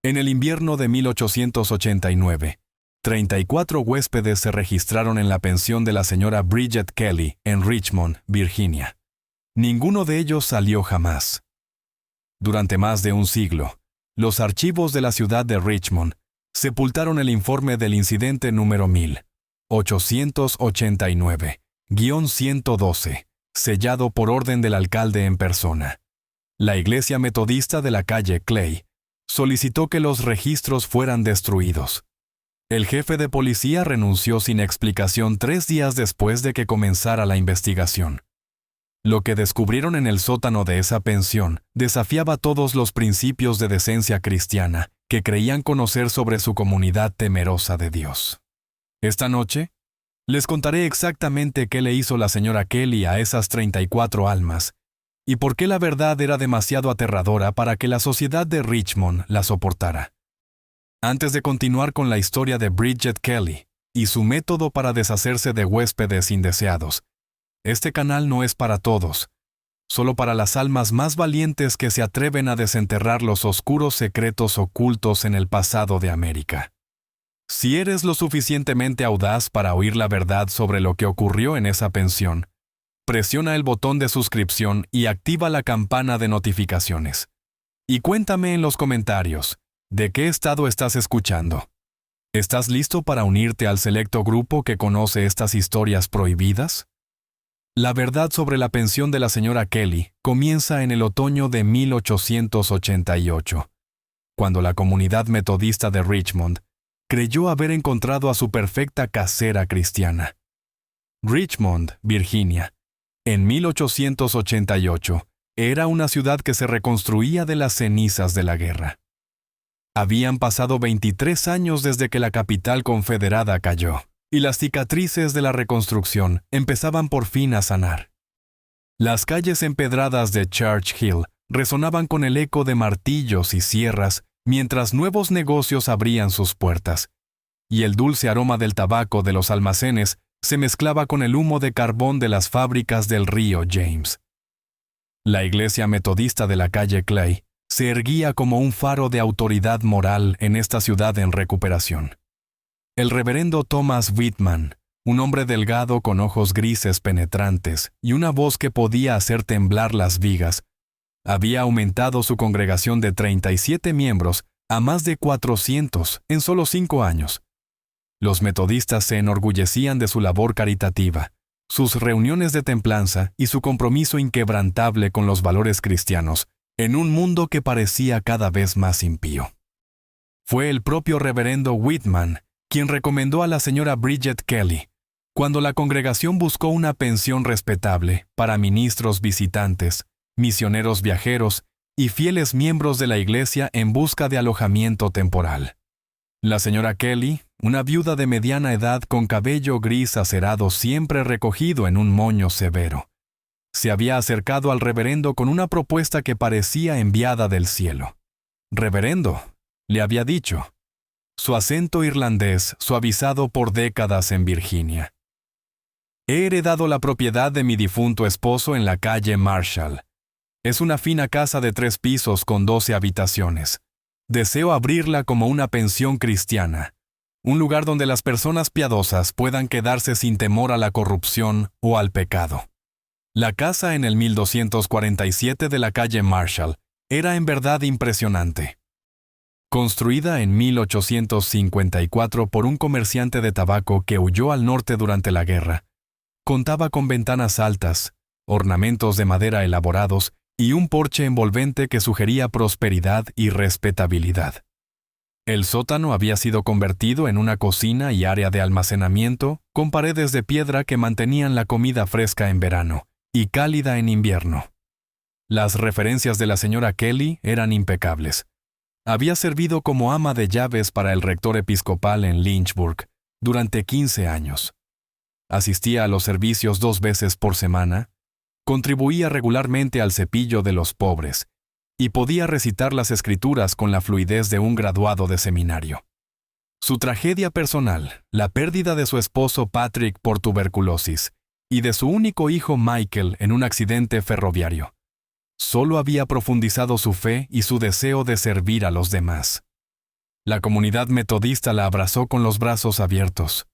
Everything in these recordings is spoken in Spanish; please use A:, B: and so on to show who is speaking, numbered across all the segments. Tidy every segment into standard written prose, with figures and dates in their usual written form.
A: En el invierno de 1889, 34 huéspedes se registraron en la pensión de la señora Bridget Kelly en Richmond, Virginia. Ninguno de ellos salió jamás. Durante más de un siglo, los archivos de la ciudad de Richmond sepultaron el informe del incidente número 1889-112, sellado por orden del alcalde en persona. La iglesia metodista de la calle Clay solicitó que los registros fueran destruidos. El jefe de policía renunció sin explicación 3 días después de que comenzara la investigación. Lo que descubrieron en el sótano de esa pensión desafiaba todos los principios de decencia cristiana que creían conocer sobre su comunidad temerosa de Dios. Esta noche, les contaré exactamente qué le hizo la señora Kelly a esas 34 almas y por qué la verdad era demasiado aterradora para que la sociedad de Richmond la soportara. Antes de continuar con la historia de Bridget Kelly y su método para deshacerse de huéspedes indeseados, este canal no es para todos, solo para las almas más valientes que se atreven a desenterrar los oscuros secretos ocultos en el pasado de América. Si eres lo suficientemente audaz para oír la verdad sobre lo que ocurrió en esa pensión, presiona el botón de suscripción y activa la campana de notificaciones. Y cuéntame en los comentarios, ¿de qué estado estás escuchando? ¿Estás listo para unirte al selecto grupo que conoce estas historias prohibidas? La verdad sobre la pensión de la señora Kelly comienza en el otoño de 1888, cuando la comunidad metodista de Richmond creyó haber encontrado a su perfecta casera cristiana. Richmond, Virginia, en 1888, era una ciudad que se reconstruía de las cenizas de la guerra. Habían pasado 23 años desde que la capital confederada cayó, y las cicatrices de la reconstrucción empezaban por fin a sanar. Las calles empedradas de Church Hill resonaban con el eco de martillos y sierras mientras nuevos negocios abrían sus puertas, y el dulce aroma del tabaco de los almacenes se mezclaba con el humo de carbón de las fábricas del río James. La iglesia metodista de la calle Clay se erguía como un faro de autoridad moral en esta ciudad en recuperación. El reverendo Thomas Whitman, un hombre delgado con ojos grises penetrantes y una voz que podía hacer temblar las vigas, había aumentado su congregación de 37 miembros a más de 400 en solo 5 años. Los metodistas se enorgullecían de su labor caritativa, sus reuniones de templanza y su compromiso inquebrantable con los valores cristianos en un mundo que parecía cada vez más impío. Fue el propio reverendo Whitman quien recomendó a la señora Bridget Kelly, cuando la congregación buscó una pensión respetable para ministros visitantes, misioneros viajeros y fieles miembros de la iglesia en busca de alojamiento temporal. La señora Kelly, una viuda de mediana edad con cabello gris acerado siempre recogido en un moño severo, se había acercado al reverendo con una propuesta que parecía enviada del cielo. «Reverendo», le había dicho, su acento irlandés suavizado por décadas en Virginia. «He heredado la propiedad de mi difunto esposo en la calle Marshall. Es una fina casa de 3 pisos con 12 habitaciones. Deseo abrirla como una pensión cristiana, un lugar donde las personas piadosas puedan quedarse sin temor a la corrupción o al pecado». La casa en el 1247 de la calle Marshall era en verdad impresionante. Construida en 1854 por un comerciante de tabaco que huyó al norte durante la guerra, contaba con ventanas altas, ornamentos de madera elaborados y un porche envolvente que sugería prosperidad y respetabilidad. El sótano había sido convertido en una cocina y área de almacenamiento con paredes de piedra que mantenían la comida fresca en verano y cálida en invierno. Las referencias de la señora Kelly eran impecables. Había servido como ama de llaves para el rector episcopal en Lynchburg durante 15 años. Asistía a los servicios 2 veces por semana, contribuía regularmente al cepillo de los pobres y podía recitar las escrituras con la fluidez de un graduado de seminario. Su tragedia personal, la pérdida de su esposo Patrick por tuberculosis y de su único hijo Michael en un accidente ferroviario, solo había profundizado su fe y su deseo de servir a los demás. La comunidad metodista la abrazó con los brazos abiertos.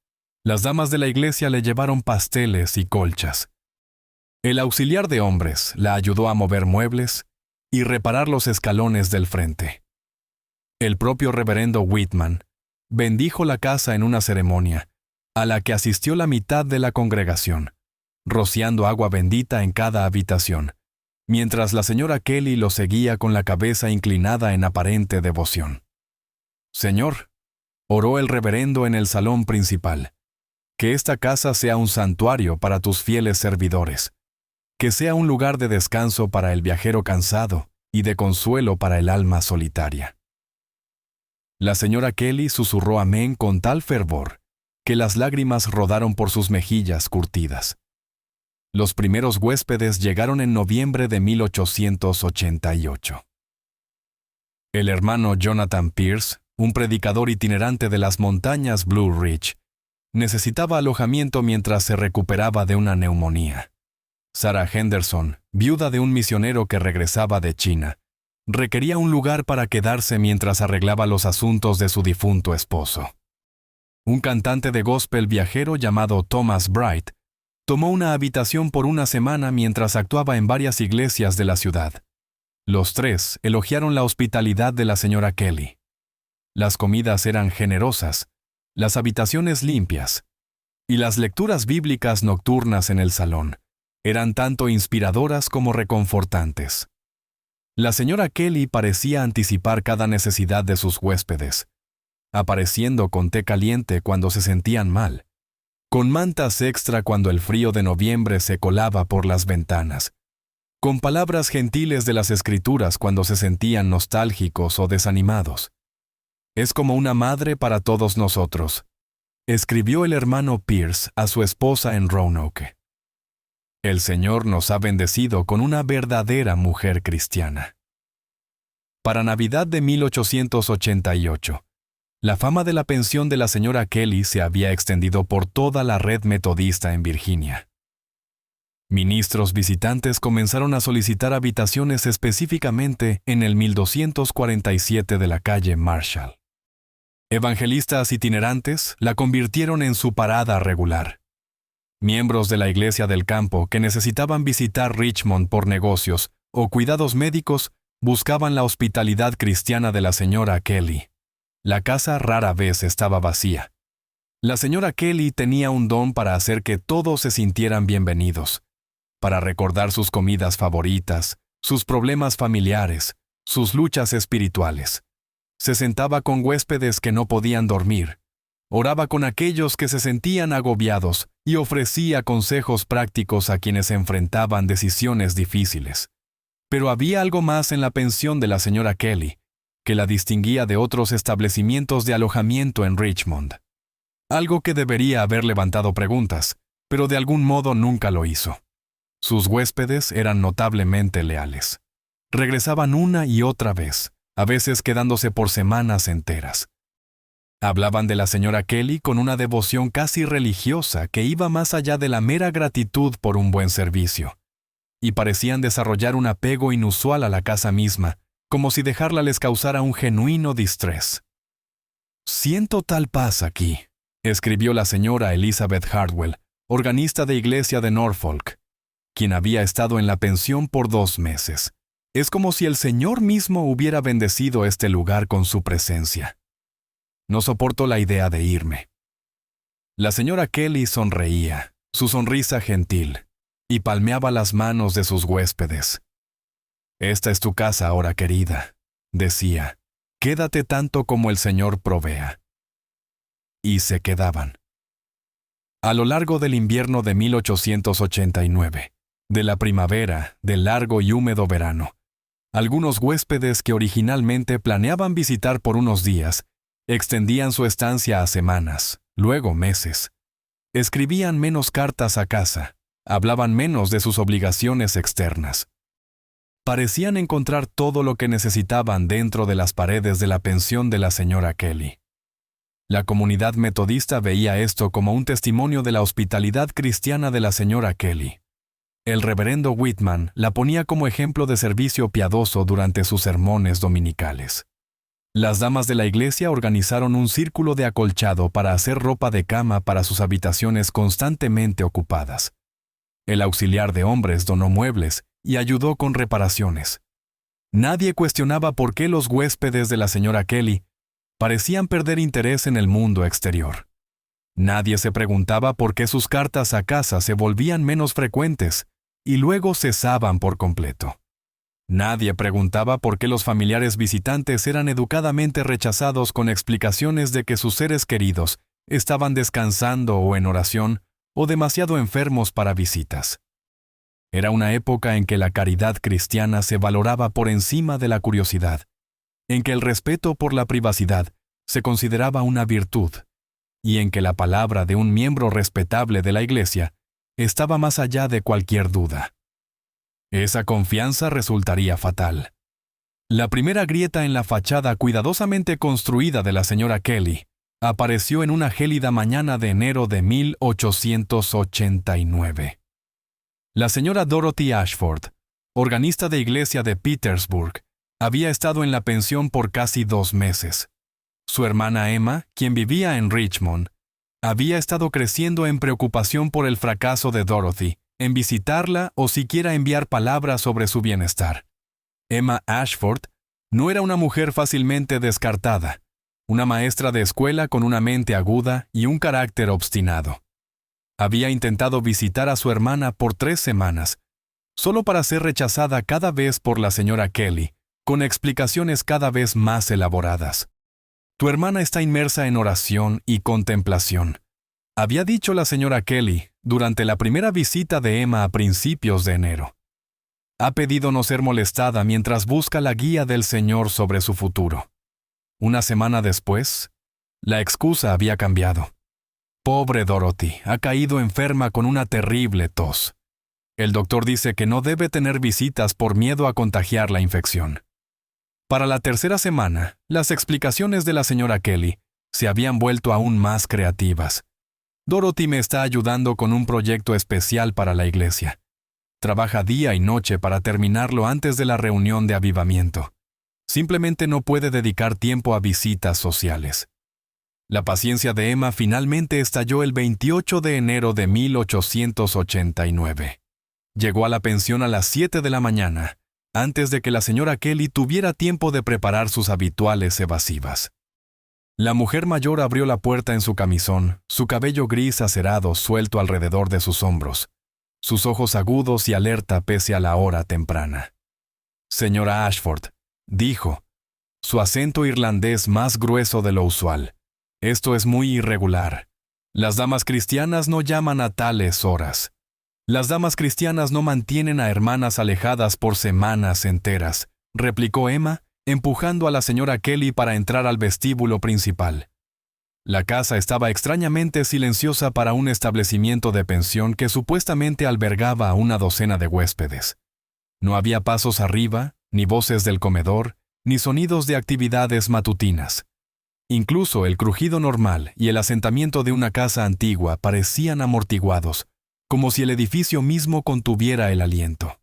A: Las damas de la iglesia le llevaron pasteles y colchas. El auxiliar de hombres la ayudó a mover muebles y reparar los escalones del frente. El propio reverendo Whitman bendijo la casa en una ceremonia, a la que asistió la mitad de la congregación, rociando agua bendita en cada habitación, mientras la señora Kelly lo seguía con la cabeza inclinada en aparente devoción. «Señor», oró el reverendo en el salón principal, «que esta casa sea un santuario para tus fieles servidores, que sea un lugar de descanso para el viajero cansado y de consuelo para el alma solitaria». La señora Kelly susurró amén con tal fervor que las lágrimas rodaron por sus mejillas curtidas. Los primeros huéspedes llegaron en noviembre de 1888. El hermano Jonathan Pierce, un predicador itinerante de las montañas Blue Ridge, necesitaba alojamiento mientras se recuperaba de una neumonía. Sarah Henderson, viuda de un misionero que regresaba de China, requería un lugar para quedarse mientras arreglaba los asuntos de su difunto esposo. Un cantante de gospel viajero llamado Thomas Bright tomó una habitación por una semana mientras actuaba en varias iglesias de la ciudad. Los tres elogiaron la hospitalidad de la señora Kelly. Las comidas eran generosas, las habitaciones limpias, y las lecturas bíblicas nocturnas en el salón eran tanto inspiradoras como reconfortantes. La señora Kelly parecía anticipar cada necesidad de sus huéspedes, apareciendo con té caliente cuando se sentían mal, con mantas extra cuando el frío de noviembre se colaba por las ventanas, con palabras gentiles de las Escrituras cuando se sentían nostálgicos o desanimados. «Es como una madre para todos nosotros», escribió el hermano Pierce a su esposa en Roanoke. «El Señor nos ha bendecido con una verdadera mujer cristiana». Para Navidad de 1888, la fama de la pensión de la señora Kelly se había extendido por toda la red metodista en Virginia. Ministros visitantes comenzaron a solicitar habitaciones específicamente en el 1247 de la calle Marshall. Evangelistas itinerantes la convirtieron en su parada regular. Miembros de la iglesia del campo que necesitaban visitar Richmond por negocios o cuidados médicos buscaban la hospitalidad cristiana de la señora Kelly. La casa rara vez estaba vacía. La señora Kelly tenía un don para hacer que todos se sintieran bienvenidos, para recordar sus comidas favoritas, sus problemas familiares, sus luchas espirituales. Se sentaba con huéspedes que no podían dormir, oraba con aquellos que se sentían agobiados y ofrecía consejos prácticos a quienes enfrentaban decisiones difíciles. Pero había algo más en la pensión de la señora Kelly, que la distinguía de otros establecimientos de alojamiento en Richmond. Algo que debería haber levantado preguntas, pero de algún modo nunca lo hizo. Sus huéspedes eran notablemente leales. Regresaban una y otra vez, a veces quedándose por semanas enteras. Hablaban de la señora Kelly con una devoción casi religiosa que iba más allá de la mera gratitud por un buen servicio, y parecían desarrollar un apego inusual a la casa misma, como si dejarla les causara un genuino distrés. «Siento tal paz aquí», escribió la señora Elizabeth Hartwell, organista de iglesia de Norfolk, quien había estado en la pensión por 2 meses. «Es como si el Señor mismo hubiera bendecido este lugar con su presencia. No soporto la idea de irme». La señora Kelly sonreía, su sonrisa gentil, y palmeaba las manos de sus huéspedes. «Esta es tu casa ahora, querida», decía. «Quédate tanto como el Señor provea». Y se quedaban. A lo largo del invierno de 1889, de la primavera, del largo y húmedo verano, algunos huéspedes que originalmente planeaban visitar por unos días, extendían su estancia a semanas, luego meses. Escribían menos cartas a casa, hablaban menos de sus obligaciones externas. Parecían encontrar todo lo que necesitaban dentro de las paredes de la pensión de la señora Kelly. La comunidad metodista veía esto como un testimonio de la hospitalidad cristiana de la señora Kelly. El reverendo Whitman la ponía como ejemplo de servicio piadoso durante sus sermones dominicales. Las damas de la iglesia organizaron un círculo de acolchado para hacer ropa de cama para sus habitaciones constantemente ocupadas. El auxiliar de hombres donó muebles y ayudó con reparaciones. Nadie cuestionaba por qué los huéspedes de la señora Kelly parecían perder interés en el mundo exterior. Nadie se preguntaba por qué sus cartas a casa se volvían menos frecuentes y luego cesaban por completo. Nadie preguntaba por qué los familiares visitantes eran educadamente rechazados con explicaciones de que sus seres queridos estaban descansando o en oración o demasiado enfermos para visitas. Era una época en que la caridad cristiana se valoraba por encima de la curiosidad, en que el respeto por la privacidad se consideraba una virtud, y en que la palabra de un miembro respetable de la Iglesia estaba más allá de cualquier duda. Esa confianza resultaría fatal. La primera grieta en la fachada cuidadosamente construida de la señora Kelly apareció en una gélida mañana de enero de 1889. La señora Dorothy Ashford, organista de iglesia de Petersburg, había estado en la pensión por casi 2 meses. Su hermana Emma, quien vivía en Richmond, había estado creciendo en preocupación por el fracaso de Dorothy en visitarla o siquiera enviar palabras sobre su bienestar. Emma Ashford no era una mujer fácilmente descartada, una maestra de escuela con una mente aguda y un carácter obstinado. Había intentado visitar a su hermana por 3 semanas, solo para ser rechazada cada vez por la señora Kelly, con explicaciones cada vez más elaboradas. Tu hermana está inmersa en oración y contemplación, había dicho la señora Kelly durante la primera visita de Emma a principios de enero. Ha pedido no ser molestada mientras busca la guía del Señor sobre su futuro. Una semana después, la excusa había cambiado. Pobre Dorothy, ha caído enferma con una terrible tos. El doctor dice que no debe tener visitas por miedo a contagiar la infección. Para la tercera semana, las explicaciones de la señora Kelly se habían vuelto aún más creativas. Dorothy me está ayudando con un proyecto especial para la iglesia. Trabaja día y noche para terminarlo antes de la reunión de avivamiento. Simplemente no puede dedicar tiempo a visitas sociales. La paciencia de Emma finalmente estalló el 28 de enero de 1889. Llegó a la pensión a las 7 de la mañana, antes de que la señora Kelly tuviera tiempo de preparar sus habituales evasivas. La mujer mayor abrió la puerta en su camisón, su cabello gris acerado suelto alrededor de sus hombros, sus ojos agudos y alerta pese a la hora temprana. Señora Ashford, dijo, su acento irlandés más grueso de lo usual. Esto es muy irregular. Las damas cristianas no llaman a tales horas. Las damas cristianas no mantienen a hermanas alejadas por semanas enteras, replicó Emma, empujando a la señora Kelly para entrar al vestíbulo principal. La casa estaba extrañamente silenciosa para un establecimiento de pensión que supuestamente albergaba a una docena de huéspedes. No había pasos arriba, ni voces del comedor, ni sonidos de actividades matutinas. Incluso el crujido normal y el asentamiento de una casa antigua parecían amortiguados, como si el edificio mismo contuviera el aliento.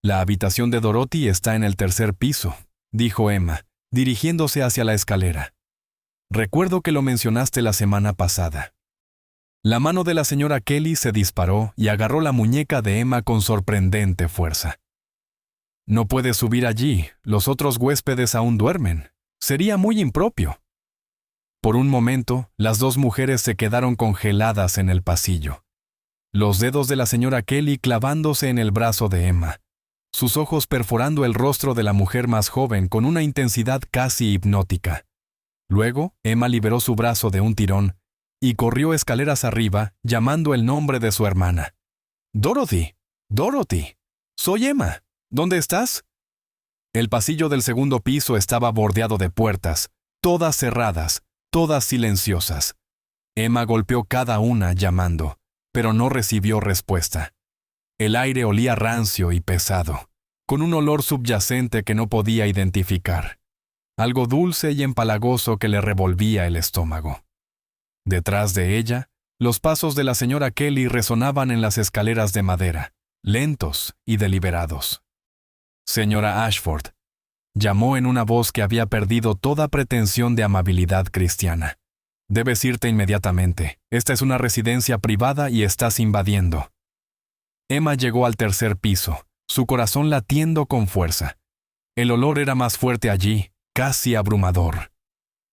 A: La habitación de Dorothy está en el 3er piso, dijo Emma, dirigiéndose hacia la escalera. Recuerdo que lo mencionaste la semana pasada. La mano de la señora Kelly se disparó y agarró la muñeca de Emma con sorprendente fuerza. No puedes subir allí, los otros huéspedes aún duermen. Sería muy impropio. Por un momento, las 2 mujeres se quedaron congeladas en el pasillo. Los dedos de la señora Kelly clavándose en el brazo de Emma, sus ojos perforando el rostro de la mujer más joven con una intensidad casi hipnótica. Luego, Emma liberó su brazo de un tirón y corrió escaleras arriba, llamando el nombre de su hermana. «Dorothy, Dorothy, soy Emma. ¿Dónde estás?» El pasillo del 2º piso estaba bordeado de puertas, todas cerradas, todas silenciosas. Emma golpeó cada una llamando, pero no recibió respuesta. El aire olía rancio y pesado, con un olor subyacente que no podía identificar. Algo dulce y empalagoso que le revolvía el estómago. Detrás de ella, los pasos de la señora Kelly resonaban en las escaleras de madera, lentos y deliberados. «Señora Ashford», Llamó en una voz que había perdido toda pretensión de amabilidad cristiana. «Debes irte inmediatamente. Esta es una residencia privada y estás invadiendo». Emma llegó al tercer piso, su corazón latiendo con fuerza. El olor era más fuerte allí, casi abrumador.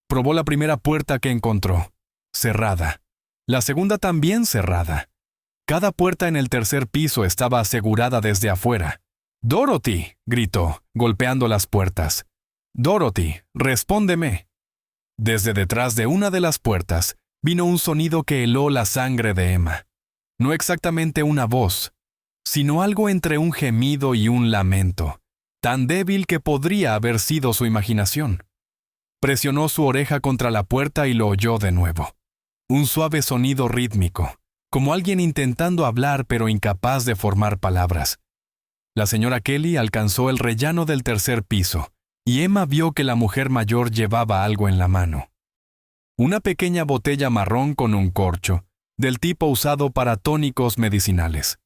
A: Probó la primera puerta que encontró, cerrada. La segunda también cerrada. Cada puerta en el tercer piso estaba asegurada desde afuera. «¡Dorothy!», gritó, golpeando las puertas. «¡Dorothy, respóndeme!». Desde detrás de una de las puertas vino un sonido que heló la sangre de Emma. No exactamente una voz, sino algo entre un gemido y un lamento, tan débil que podría haber sido su imaginación. Presionó su oreja contra la puerta y lo oyó de nuevo. Un suave sonido rítmico, como alguien intentando hablar pero incapaz de formar palabras. La señora Kelly alcanzó el rellano del tercer piso, y Emma vio que la mujer mayor llevaba algo en la mano. Una pequeña botella marrón con un corcho, del tipo usado para tónicos medicinales.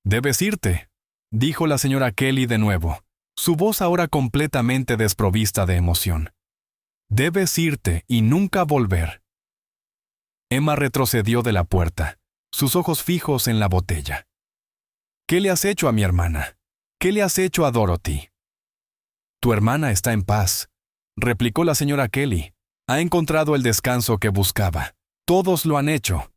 A: «Debes irte», dijo la señora Kelly de nuevo, su voz ahora completamente desprovista de emoción. «Debes irte y nunca volver». Emma retrocedió de la puerta, sus ojos fijos en la botella. «¿Qué le has hecho a mi hermana? ¿Qué le has hecho a Dorothy?» «Tu hermana está en paz», replicó la señora Kelly. «Ha encontrado el descanso que buscaba. Todos lo han hecho».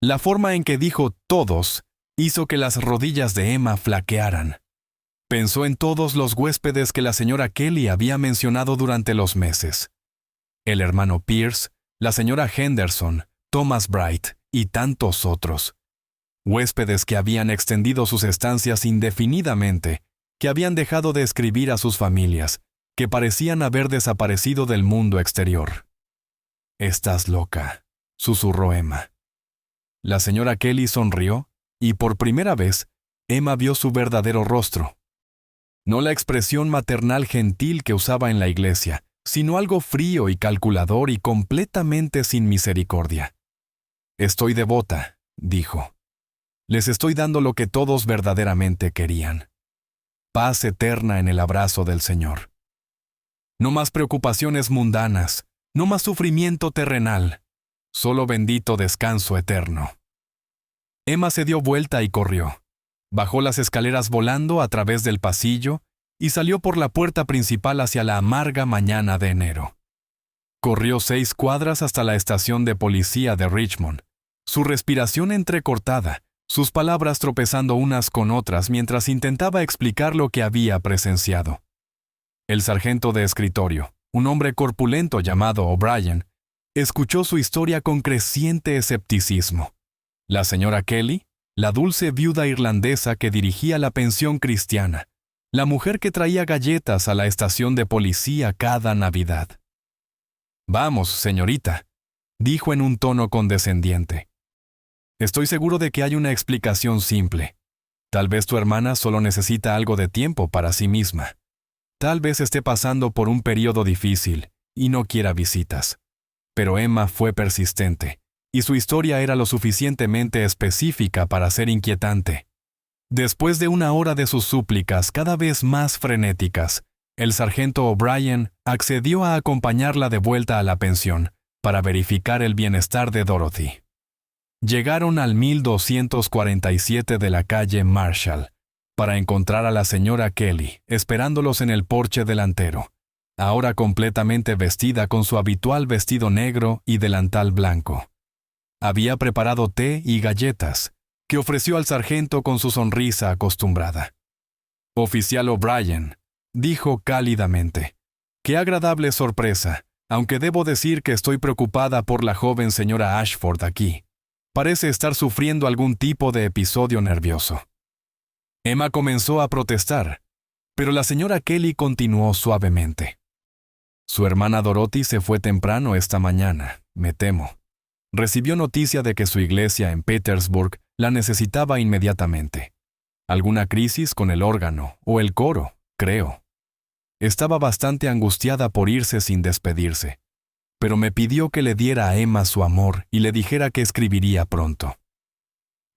A: La forma en que dijo «todos» hizo que las rodillas de Emma flaquearan. Pensó en todos los huéspedes que la señora Kelly había mencionado durante los meses. El hermano Pierce, la señora Henderson, Thomas Bright y tantos otros. Huéspedes que habían extendido sus estancias indefinidamente, que habían dejado de escribir a sus familias, que parecían haber desaparecido del mundo exterior. «Estás loca», susurró Emma. La señora Kelly sonrió, y por primera vez, Emma vio su verdadero rostro. No la expresión maternal gentil que usaba en la iglesia, sino algo frío y calculador y completamente sin misericordia. «Estoy devota», dijo. «Les estoy dando lo que todos verdaderamente querían. Paz eterna en el abrazo del Señor. No más preocupaciones mundanas, no más sufrimiento terrenal, solo bendito descanso eterno». Emma se dio vuelta y corrió. Bajó las escaleras volando a través del pasillo y salió por la puerta principal hacia la amarga mañana de enero. Corrió 6 cuadras hasta la estación de policía de Richmond, su respiración entrecortada, sus palabras tropezando unas con otras mientras intentaba explicar lo que había presenciado. El sargento de escritorio, un hombre corpulento llamado O'Brien, escuchó su historia con creciente escepticismo. La señora Kelly, la dulce viuda irlandesa que dirigía la pensión cristiana, la mujer que traía galletas a la estación de policía cada Navidad. «Vamos, señorita», dijo en un tono condescendiente. «Estoy seguro de que hay una explicación simple. Tal vez tu hermana solo necesita algo de tiempo para sí misma. Tal vez esté pasando por un periodo difícil y no quiera visitas». Pero Emma fue persistente, y su historia era lo suficientemente específica para ser inquietante. Después de una hora de sus súplicas cada vez más frenéticas, el sargento O'Brien accedió a acompañarla de vuelta a la pensión para verificar el bienestar de Dorothy. Llegaron al 1247 de la calle Marshall para encontrar a la señora Kelly esperándolos en el porche delantero, ahora completamente vestida con su habitual vestido negro y delantal blanco. Había preparado té y galletas, que ofreció al sargento con su sonrisa acostumbrada. «Oficial O'Brien», dijo cálidamente, «qué agradable sorpresa, aunque debo decir que estoy preocupada por la joven señora Ashford aquí. Parece estar sufriendo algún tipo de episodio nervioso». Emma comenzó a protestar, pero la señora Kelly continuó suavemente. «Su hermana Dorothy se fue temprano esta mañana, me temo. Recibió noticia de que su iglesia en Petersburg la necesitaba inmediatamente. Alguna crisis con el órgano o el coro, creo. Estaba bastante angustiada por irse sin despedirse, pero me pidió que le diera a Emma su amor y le dijera que escribiría pronto».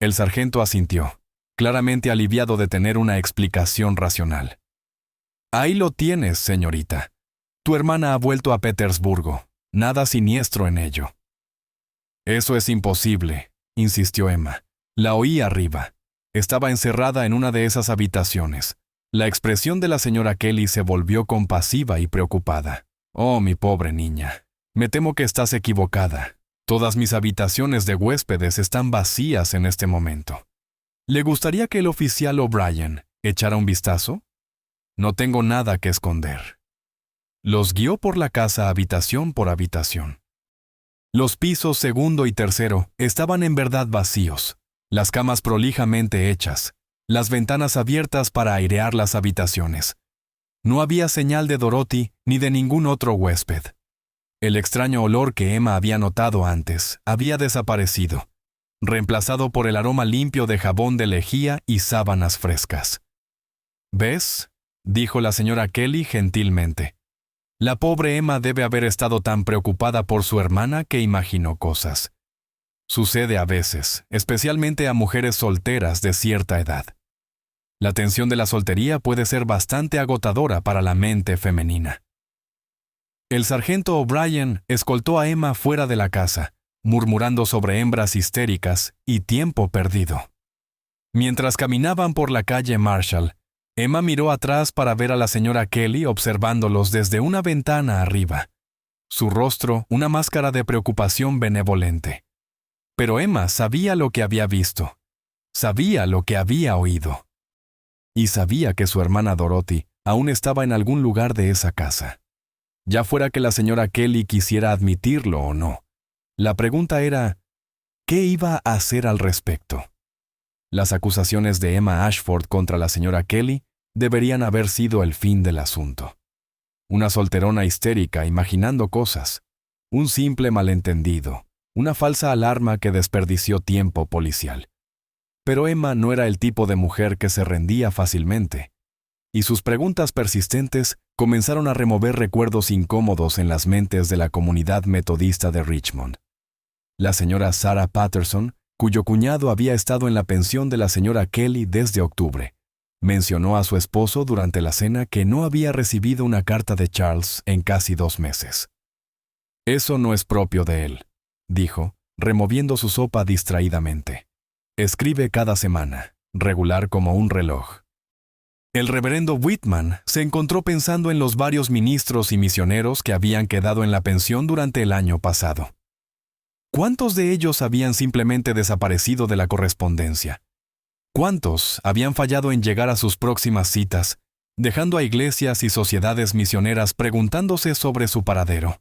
A: El sargento asintió, claramente aliviado de tener una explicación racional. Ahí lo tienes, señorita. Tu hermana ha vuelto a Petersburgo. Nada siniestro en ello. Eso es imposible, insistió Emma. La oí arriba. Estaba encerrada en una de esas habitaciones. La expresión de la señora Kelly se volvió compasiva y preocupada. Oh, mi pobre niña. Me temo que estás equivocada. Todas mis habitaciones de huéspedes están vacías en este momento. ¿Le gustaría que el oficial O'Brien echara un vistazo? No tengo nada que esconder. Los guió por la casa habitación por habitación. Los pisos segundo y tercero estaban en verdad vacíos, las camas prolijamente hechas, las ventanas abiertas para airear las habitaciones. No había señal de Dorothy ni de ningún otro huésped. El extraño olor que Emma había notado antes había desaparecido, reemplazado por el aroma limpio de jabón de lejía y sábanas frescas. ¿Ves?, dijo la señora Kelly gentilmente. La pobre Emma debe haber estado tan preocupada por su hermana que imaginó cosas. Sucede a veces, especialmente a mujeres solteras de cierta edad. La tensión de la soltería puede ser bastante agotadora para la mente femenina. El sargento O'Brien escoltó a Emma fuera de la casa, murmurando sobre hembras histéricas y tiempo perdido. Mientras caminaban por la calle Marshall, Emma miró atrás para ver a la señora Kelly observándolos desde una ventana arriba. Su rostro, una máscara de preocupación benevolente. Pero Emma sabía lo que había visto. Sabía lo que había oído. Y sabía que su hermana Dorothy aún estaba en algún lugar de esa casa. Ya fuera que la señora Kelly quisiera admitirlo o no. La pregunta era, ¿qué iba a hacer al respecto? Las acusaciones de Emma Ashford contra la señora Kelly deberían haber sido el fin del asunto. Una solterona histérica imaginando cosas, un simple malentendido, una falsa alarma que desperdició tiempo policial. Pero Emma no era el tipo de mujer que se rendía fácilmente, y sus preguntas persistentes comenzaron a remover recuerdos incómodos en las mentes de la comunidad metodista de Richmond. La señora Sarah Patterson, cuyo cuñado había estado en la pensión de la señora Kelly desde octubre, mencionó a su esposo durante la cena que no había recibido una carta de Charles en casi 2 meses. «Eso no es propio de él», dijo, removiendo su sopa distraídamente. «Escribe cada semana, regular como un reloj». El reverendo Whitman se encontró pensando en los varios ministros y misioneros que habían quedado en la pensión durante el año pasado. ¿Cuántos de ellos habían simplemente desaparecido de la correspondencia? ¿Cuántos habían fallado en llegar a sus próximas citas, dejando a iglesias y sociedades misioneras preguntándose sobre su paradero?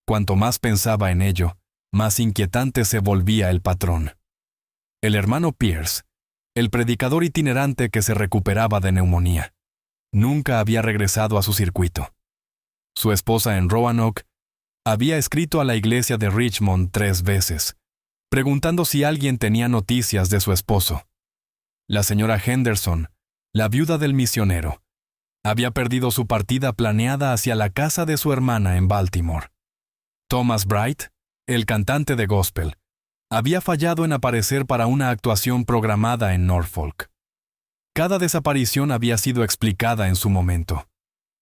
A: Cuanto más pensaba en ello, más inquietante se volvía el patrón. El hermano Pierce, el predicador itinerante que se recuperaba de neumonía, nunca había regresado a su circuito. Su esposa en Roanoke había escrito a la iglesia de Richmond 3 veces, preguntando si alguien tenía noticias de su esposo. La señora Henderson, la viuda del misionero, había perdido su partida planeada hacia la casa de su hermana en Baltimore. Thomas Bright, el cantante de gospel, había fallado en aparecer para una actuación programada en Norfolk. Cada desaparición había sido explicada en su momento.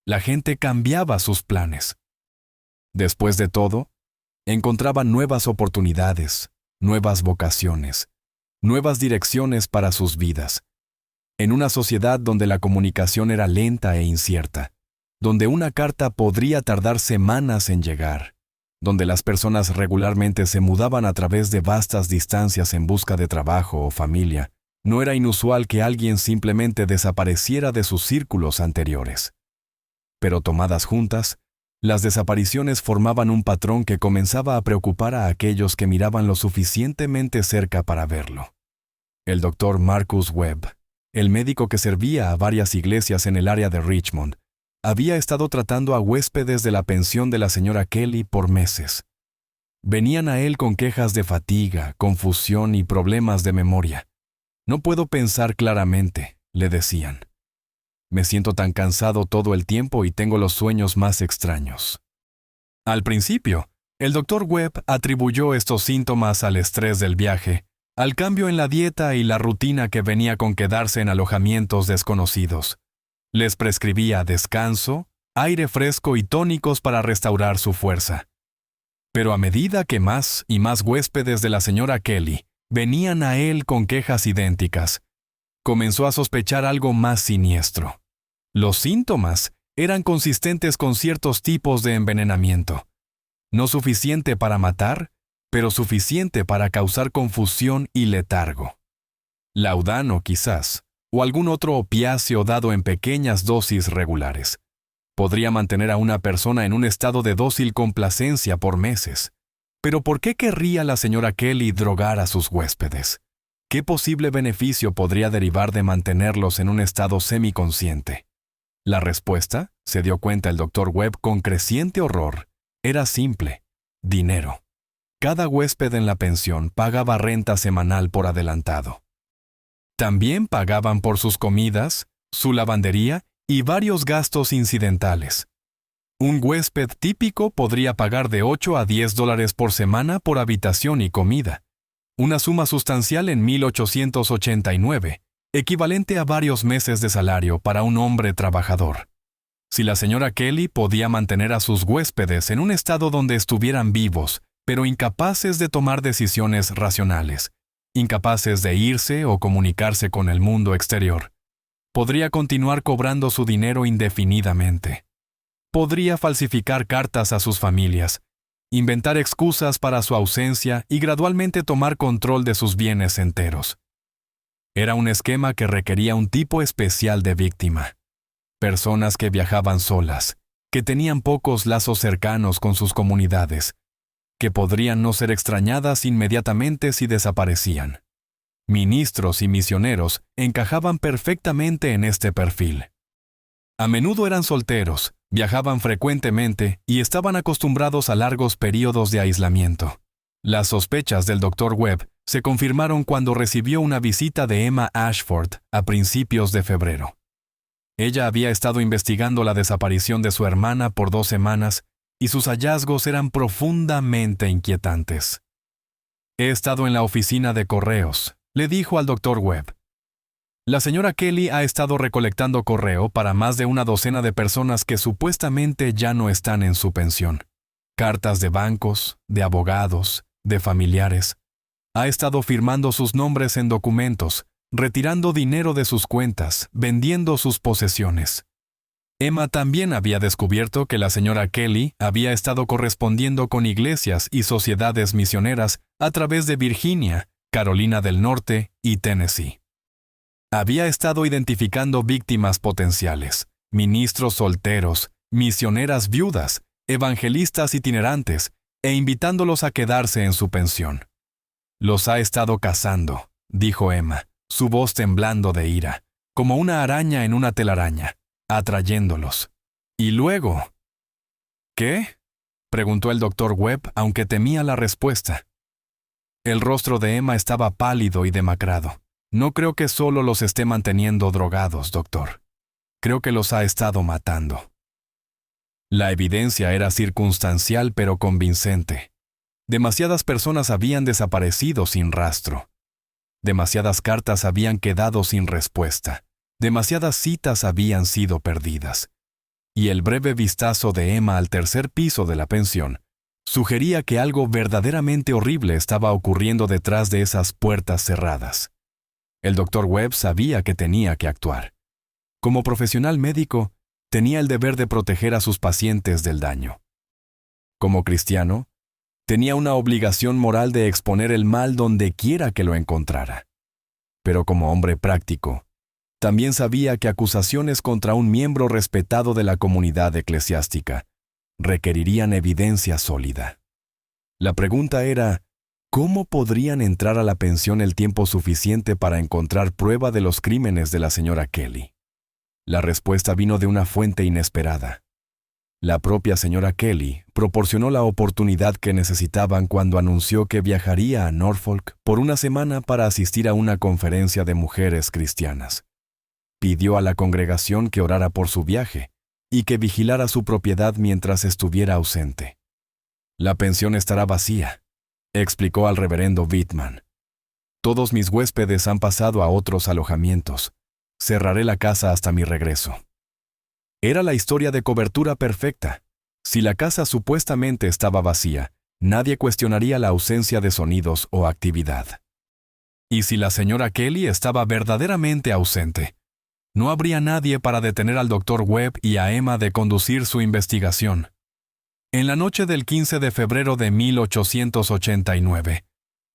A: La gente cambiaba sus planes. Después de todo, encontraban nuevas oportunidades, nuevas vocaciones, nuevas direcciones para sus vidas. En una sociedad donde la comunicación era lenta e incierta, donde una carta podría tardar semanas en llegar, donde las personas regularmente se mudaban a través de vastas distancias en busca de trabajo o familia, no era inusual que alguien simplemente desapareciera de sus círculos anteriores. Pero tomadas juntas, las desapariciones formaban un patrón que comenzaba a preocupar a aquellos que miraban lo suficientemente cerca para verlo. El doctor Marcus Webb, el médico que servía a varias iglesias en el área de Richmond, había estado tratando a huéspedes de la pensión de la señora Kelly por meses. Venían a él con quejas de fatiga, confusión y problemas de memoria. «No puedo pensar claramente», le decían. «Me siento tan cansado todo el tiempo y tengo los sueños más extraños». Al principio, el doctor Webb atribuyó estos síntomas al estrés del viaje, al cambio en la dieta y la rutina que venía con quedarse en alojamientos desconocidos. Les prescribía descanso, aire fresco y tónicos para restaurar su fuerza. Pero a medida que más y más huéspedes de la señora Kelly venían a él con quejas idénticas, comenzó a sospechar algo más siniestro. Los síntomas eran consistentes con ciertos tipos de envenenamiento. No suficiente para matar, pero suficiente para causar confusión y letargo. Laudano, quizás, o algún otro opiáceo dado en pequeñas dosis regulares. Podría mantener a una persona en un estado de dócil complacencia por meses. Pero ¿por qué querría la señora Kelly drogar a sus huéspedes? ¿Qué posible beneficio podría derivar de mantenerlos en un estado semiconsciente? La respuesta, se dio cuenta el Dr. Webb con creciente horror, era simple: dinero. Cada huésped en la pensión pagaba renta semanal por adelantado. También pagaban por sus comidas, su lavandería y varios gastos incidentales. Un huésped típico podría pagar de $8 a $10 por semana por habitación y comida, una suma sustancial en 1889, equivalente a varios meses de salario para un hombre trabajador. Si la señora Kelly podía mantener a sus huéspedes en un estado donde estuvieran vivos, pero incapaces de tomar decisiones racionales, incapaces de irse o comunicarse con el mundo exterior, podría continuar cobrando su dinero indefinidamente. Podría falsificar cartas a sus familias, inventar excusas para su ausencia y gradualmente tomar control de sus bienes enteros. Era un esquema que requería un tipo especial de víctima. Personas que viajaban solas, que tenían pocos lazos cercanos con sus comunidades, que podrían no ser extrañadas inmediatamente si desaparecían. Ministros y misioneros encajaban perfectamente en este perfil. A menudo eran solteros, viajaban frecuentemente y estaban acostumbrados a largos períodos de aislamiento. Las sospechas del Dr. Webb se confirmaron cuando recibió una visita de Emma Ashford a principios de febrero. Ella había estado investigando la desaparición de su hermana por 2 semanas y sus hallazgos eran profundamente inquietantes. «He estado en la oficina de correos», le dijo al Dr. Webb. La señora Kelly ha estado recolectando correo para más de una docena de personas que supuestamente ya no están en su pensión. Cartas de bancos, de abogados, de familiares. Ha estado firmando sus nombres en documentos, retirando dinero de sus cuentas, vendiendo sus posesiones. Emma también había descubierto que la señora Kelly había estado correspondiendo con iglesias y sociedades misioneras a través de Virginia, Carolina del Norte y Tennessee. Había estado identificando víctimas potenciales, ministros solteros, misioneras viudas, evangelistas itinerantes, e invitándolos a quedarse en su pensión. «Los ha estado cazando», dijo Emma, su voz temblando de ira, como una araña en una telaraña, atrayéndolos. Y luego... «¿Qué?», preguntó el Dr. Webb, aunque temía la respuesta. El rostro de Emma estaba pálido y demacrado. «No creo que solo los esté manteniendo drogados, doctor. Creo que los ha estado matando». La evidencia era circunstancial pero convincente. Demasiadas personas habían desaparecido sin rastro. Demasiadas cartas habían quedado sin respuesta. Demasiadas citas habían sido perdidas. Y el breve vistazo de Emma al tercer piso de la pensión sugería que algo verdaderamente horrible estaba ocurriendo detrás de esas puertas cerradas. El Dr. Webb sabía que tenía que actuar. Como profesional médico, tenía el deber de proteger a sus pacientes del daño. Como cristiano, tenía una obligación moral de exponer el mal donde quiera que lo encontrara. Pero como hombre práctico, también sabía que acusaciones contra un miembro respetado de la comunidad eclesiástica requerirían evidencia sólida. La pregunta era, ¿cómo podrían entrar a la pensión el tiempo suficiente para encontrar prueba de los crímenes de la señora Kelly? La respuesta vino de una fuente inesperada. La propia señora Kelly proporcionó la oportunidad que necesitaban cuando anunció que viajaría a Norfolk por una semana para asistir a una conferencia de mujeres cristianas. Pidió a la congregación que orara por su viaje y que vigilara su propiedad mientras estuviera ausente. «La pensión estará vacía», explicó al reverendo Whitman. «Todos mis huéspedes han pasado a otros alojamientos. Cerraré la casa hasta mi regreso». Era la historia de cobertura perfecta. Si la casa supuestamente estaba vacía, nadie cuestionaría la ausencia de sonidos o actividad. Y si la señora Kelly estaba verdaderamente ausente, no habría nadie para detener al Dr. Webb y a Emma de conducir su investigación. En la noche del 15 de febrero de 1889,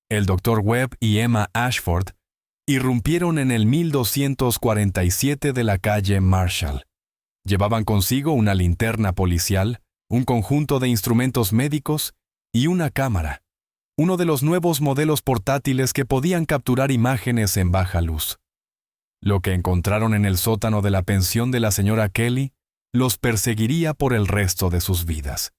A: el Dr. Webb y Emma Ashford irrumpieron en el 1247 de la calle Marshall. Llevaban consigo una linterna policial, un conjunto de instrumentos médicos y una cámara, uno de los nuevos modelos portátiles que podían capturar imágenes en baja luz. Lo que encontraron en el sótano de la pensión de la señora Kelly los perseguiría por el resto de sus vidas.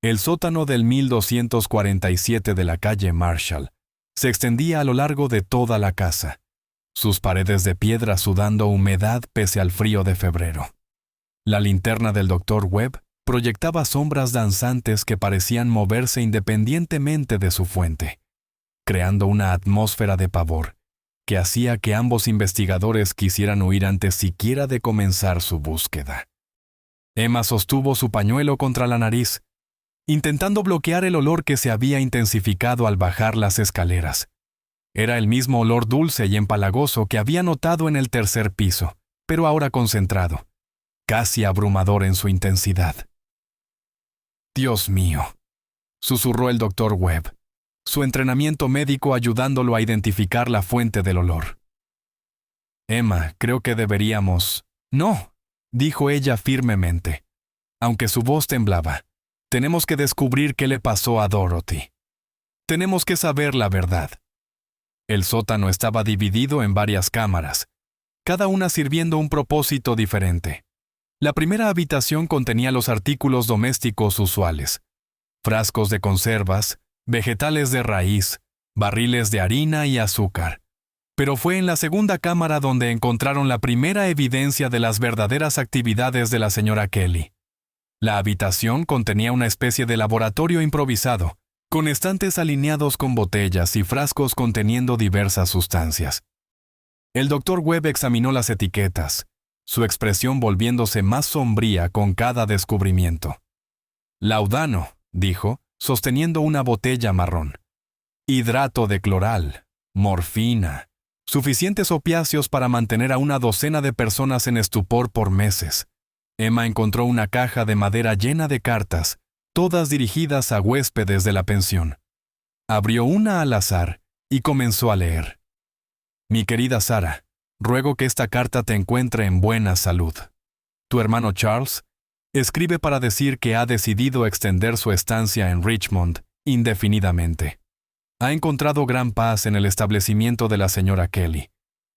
A: El sótano del 1247 de la calle Marshall se extendía a lo largo de toda la casa, sus paredes de piedra sudando humedad pese al frío de febrero. La linterna del Dr. Webb proyectaba sombras danzantes que parecían moverse independientemente de su fuente, creando una atmósfera de pavor que hacía que ambos investigadores quisieran huir antes siquiera de comenzar su búsqueda. Emma sostuvo su pañuelo contra la nariz, intentando bloquear el olor que se había intensificado al bajar las escaleras. Era el mismo olor dulce y empalagoso que había notado en el tercer piso, pero ahora concentrado, casi abrumador en su intensidad. «Dios mío», susurró el Dr. Webb, su entrenamiento médico ayudándolo a identificar la fuente del olor. «Emma, creo que deberíamos...» «No», dijo ella firmemente, aunque su voz temblaba. «Tenemos que descubrir qué le pasó a Dorothy. Tenemos que saber la verdad». El sótano estaba dividido en varias cámaras, cada una sirviendo un propósito diferente. La primera habitación contenía los artículos domésticos usuales: frascos de conservas, vegetales de raíz, barriles de harina y azúcar. Pero fue en la segunda cámara donde encontraron la primera evidencia de las verdaderas actividades de la señora Kelly. La habitación contenía una especie de laboratorio improvisado, con estantes alineados con botellas y frascos conteniendo diversas sustancias. El Dr. Webb examinó las etiquetas, su expresión volviéndose más sombría con cada descubrimiento. «Laudano», dijo, sosteniendo una botella marrón. «Hidrato de cloral, morfina, suficientes opiáceos para mantener a una docena de personas en estupor por meses». Emma encontró una caja de madera llena de cartas, todas dirigidas a huéspedes de la pensión. Abrió una al azar y comenzó a leer. «Mi querida Sara, ruego que esta carta te encuentre en buena salud. Tu hermano Charles escribe para decir que ha decidido extender su estancia en Richmond indefinidamente. Ha encontrado gran paz en el establecimiento de la señora Kelly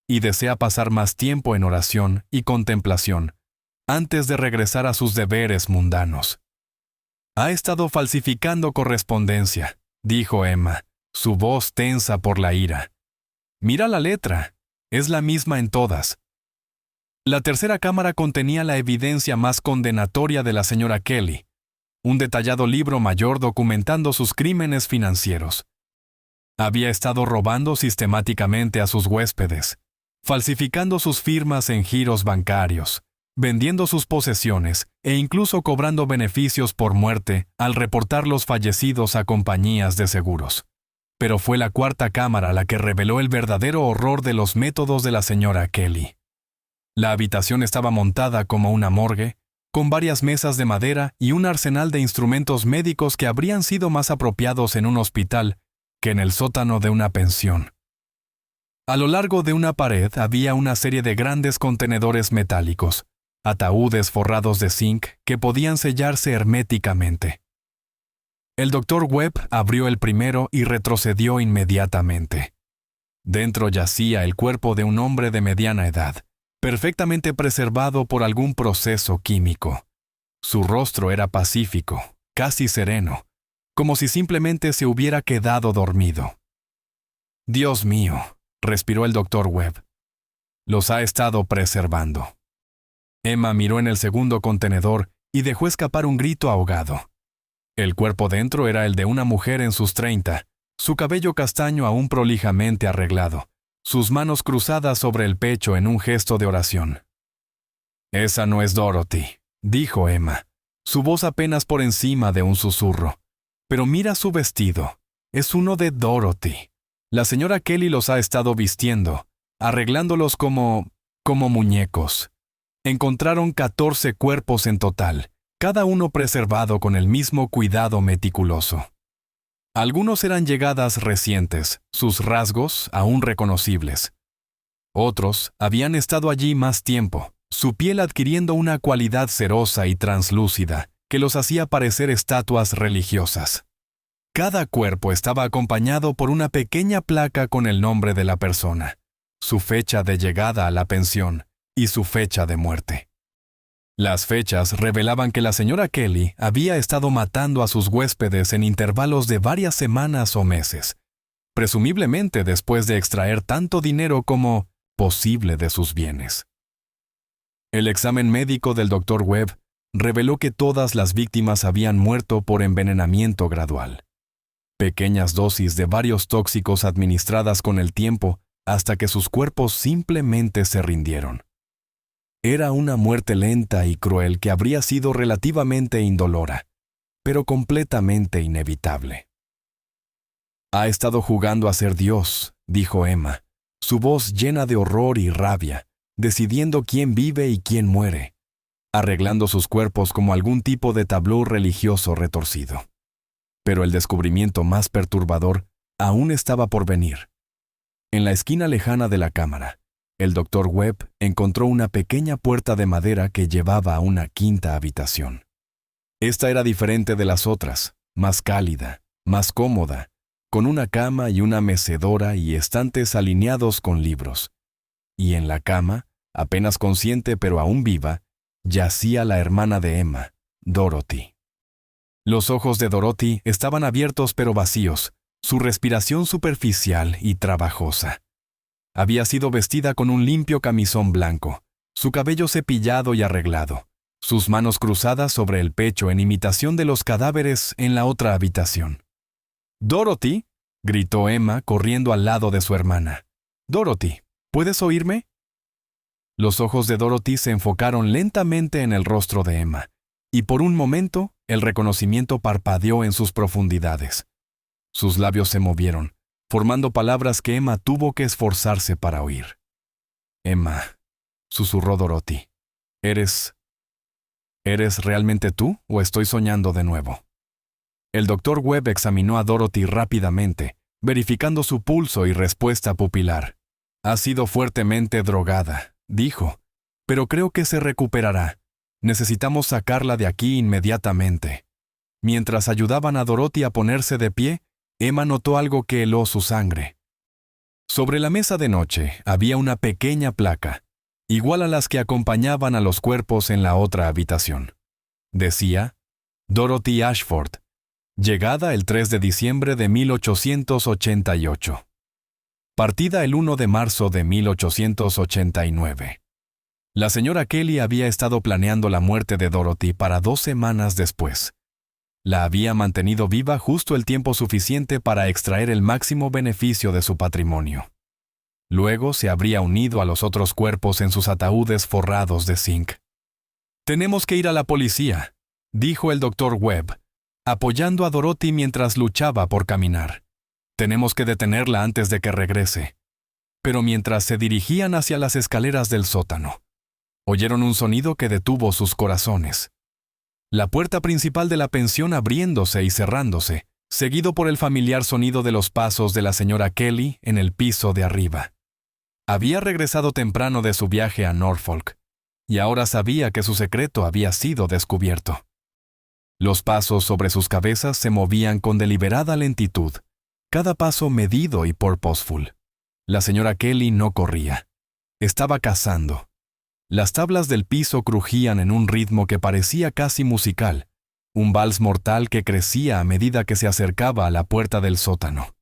A: y desea pasar más tiempo en oración y contemplación antes de regresar a sus deberes mundanos. Ha estado falsificando correspondencia», dijo Emma, su voz tensa por la ira. «Mira la letra, es la misma en todas». La tercera cámara contenía la evidencia más condenatoria de la señora Kelly, un detallado libro mayor documentando sus crímenes financieros. Había estado robando sistemáticamente a sus huéspedes, falsificando sus firmas en giros bancarios, vendiendo sus posesiones e incluso cobrando beneficios por muerte al reportar los fallecidos a compañías de seguros. Pero fue la cuarta cámara la que reveló el verdadero horror de los métodos de la señora Kelly. La habitación estaba montada como una morgue, con varias mesas de madera y un arsenal de instrumentos médicos que habrían sido más apropiados en un hospital que en el sótano de una pensión. A lo largo de una pared había una serie de grandes contenedores metálicos, ataúdes forrados de zinc que podían sellarse herméticamente. El Dr. Webb abrió el primero y retrocedió inmediatamente. Dentro yacía el cuerpo de un hombre de mediana edad, perfectamente preservado por algún proceso químico. Su rostro era pacífico, casi sereno, como si simplemente se hubiera quedado dormido. «Dios mío», respiró el Dr. Webb. «Los ha estado preservando». Emma miró en el segundo contenedor y dejó escapar un grito ahogado. El cuerpo dentro era el de una mujer en sus 30, su cabello castaño aún prolijamente arreglado, sus manos cruzadas sobre el pecho en un gesto de oración. Esa no es Dorothy, dijo Emma, su voz apenas por encima de un susurro. Pero mira su vestido. Es uno de Dorothy. La señora Kelly los ha estado vistiendo, arreglándolos como muñecos. Encontraron 14 cuerpos en total, cada uno preservado con el mismo cuidado meticuloso. Algunos eran llegadas recientes, sus rasgos aún reconocibles. Otros habían estado allí más tiempo, su piel adquiriendo una cualidad cerosa y translúcida que los hacía parecer estatuas religiosas. Cada cuerpo estaba acompañado por una pequeña placa con el nombre de la persona, su fecha de llegada a la pensión y su fecha de muerte. Las fechas revelaban que la señora Kelly había estado matando a sus huéspedes en intervalos de varias semanas o meses, presumiblemente después de extraer tanto dinero como posible de sus bienes. El examen médico del Dr. Webb reveló que todas las víctimas habían muerto por envenenamiento gradual. Pequeñas dosis de varios tóxicos administradas con el tiempo hasta que sus cuerpos simplemente se rindieron. Era una muerte lenta y cruel que habría sido relativamente indolora, pero completamente inevitable. Ha estado jugando a ser Dios, dijo Emma, su voz llena de horror y rabia, decidiendo quién vive y quién muere, arreglando sus cuerpos como algún tipo de tableau religioso retorcido. Pero el descubrimiento más perturbador aún estaba por venir. En la esquina lejana de la cámara, el Dr. Webb encontró una pequeña puerta de madera que llevaba a una quinta habitación. Esta era diferente de las otras, más cálida, más cómoda, con una cama y una mecedora y estantes alineados con libros. Y en la cama, apenas consciente pero aún viva, yacía la hermana de Emma, Dorothy. Los ojos de Dorothy estaban abiertos pero vacíos, su respiración superficial y trabajosa. Había sido vestida con un limpio camisón blanco, su cabello cepillado y arreglado, sus manos cruzadas sobre el pecho en imitación de los cadáveres en la otra habitación. «¡Dorothy!», gritó Emma corriendo al lado de su hermana. «Dorothy, ¿puedes oírme?». Los ojos de Dorothy se enfocaron lentamente en el rostro de Emma, y por un momento el reconocimiento parpadeó en sus profundidades. Sus labios se movieron, formando palabras que Emma tuvo que esforzarse para oír. «Emma», susurró Dorothy, ¿Eres realmente tú o estoy soñando de nuevo?» El Dr. Webb examinó a Dorothy rápidamente, verificando su pulso y respuesta pupilar. «Ha sido fuertemente drogada», dijo, «pero creo que se recuperará. Necesitamos sacarla de aquí inmediatamente». Mientras ayudaban a Dorothy a ponerse de pie, Emma notó algo que heló su sangre. Sobre la mesa de noche había una pequeña placa, igual a las que acompañaban a los cuerpos en la otra habitación. Decía, Dorothy Ashford, llegada el 3 de diciembre de 1888. Partida el 1 de marzo de 1889. La señora Kelly había estado planeando la muerte de Dorothy para 2 semanas después. La había mantenido viva justo el tiempo suficiente para extraer el máximo beneficio de su patrimonio. Luego se habría unido a los otros cuerpos en sus ataúdes forrados de zinc. «Tenemos que ir a la policía», dijo el Dr. Webb, apoyando a Dorothy mientras luchaba por caminar. «Tenemos que detenerla antes de que regrese». Pero mientras se dirigían hacia las escaleras del sótano, oyeron un sonido que detuvo sus corazones. La puerta principal de la pensión abriéndose y cerrándose, seguido por el familiar sonido de los pasos de la señora Kelly en el piso de arriba. Había regresado temprano de su viaje a Norfolk, y ahora sabía que su secreto había sido descubierto. Los pasos sobre sus cabezas se movían con deliberada lentitud, cada paso medido y purposeful. La señora Kelly no corría. Estaba cazando. Las tablas del piso crujían en un ritmo que parecía casi musical, un vals mortal que crecía a medida que se acercaba a la puerta del sótano.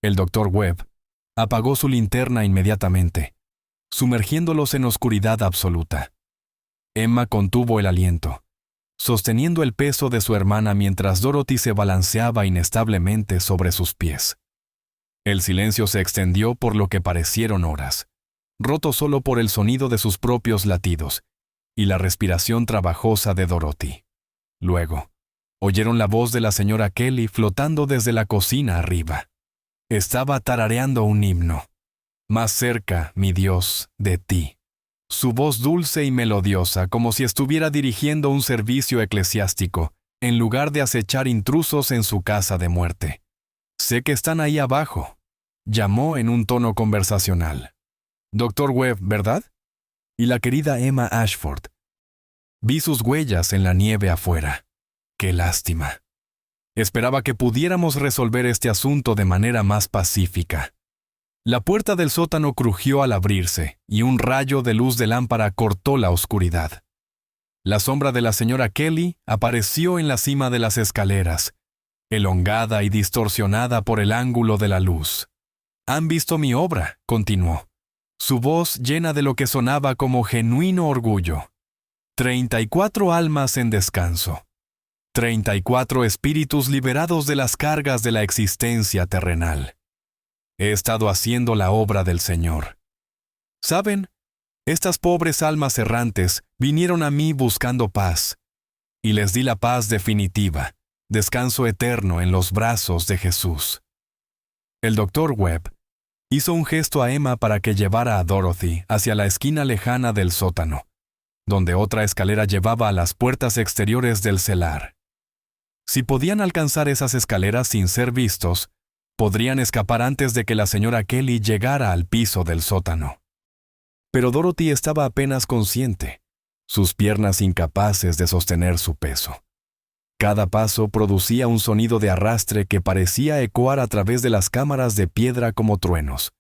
A: El Dr. Webb apagó su linterna inmediatamente, sumergiéndolos en oscuridad absoluta. Emma contuvo el aliento, sosteniendo el peso de su hermana mientras Dorothy se balanceaba inestablemente sobre sus pies. El silencio se extendió por lo que parecieron horas, roto solo por el sonido de sus propios latidos, y la respiración trabajosa de Dorothy. Luego, oyeron la voz de la señora Kelly flotando desde la cocina arriba. Estaba tarareando un himno. Más cerca, mi Dios, de ti. Su voz dulce y melodiosa, como si estuviera dirigiendo un servicio eclesiástico, en lugar de acechar intrusos en su casa de muerte. Sé que están ahí abajo, llamó en un tono conversacional. Dr. Webb, ¿verdad? Y la querida Emma Ashford. Vi sus huellas en la nieve afuera. ¡Qué lástima! Esperaba que pudiéramos resolver este asunto de manera más pacífica. La puerta del sótano crujió al abrirse, y un rayo de luz de lámpara cortó la oscuridad. La sombra de la señora Kelly apareció en la cima de las escaleras, elongada y distorsionada por el ángulo de la luz. «Han visto mi obra», continuó, su voz llena de lo que sonaba como genuino orgullo. 34 almas en descanso. 34 espíritus liberados de las cargas de la existencia terrenal. He estado haciendo la obra del Señor. ¿Saben? Estas pobres almas errantes vinieron a mí buscando paz, y les di la paz definitiva, descanso eterno en los brazos de Jesús. El Dr. Webb hizo un gesto a Emma para que llevara a Dorothy hacia la esquina lejana del sótano, donde otra escalera llevaba a las puertas exteriores del celar. Si podían alcanzar esas escaleras sin ser vistos, podrían escapar antes de que la señora Kelly llegara al piso del sótano. Pero Dorothy estaba apenas consciente, sus piernas incapaces de sostener su peso. Cada paso producía un sonido de arrastre que parecía ecoar a través de las cámaras de piedra como truenos.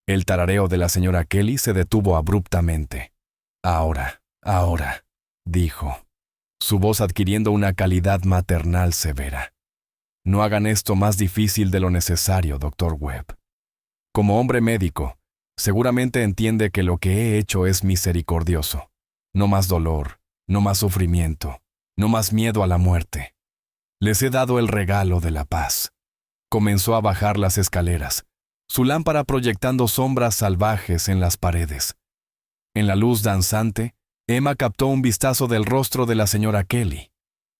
A: El tarareo de la señora Kelly se detuvo abruptamente. «Ahora, dijo, su voz adquiriendo una calidad maternal severa. No hagan esto más difícil de lo necesario, Dr. Webb. Como hombre médico, seguramente entiende que lo que he hecho es misericordioso. No más dolor, no más sufrimiento, no más miedo a la muerte. Les he dado el regalo de la paz». Comenzó a bajar las escaleras, su lámpara proyectando sombras salvajes en las paredes. En la luz danzante, Emma captó un vistazo del rostro de la señora Kelly.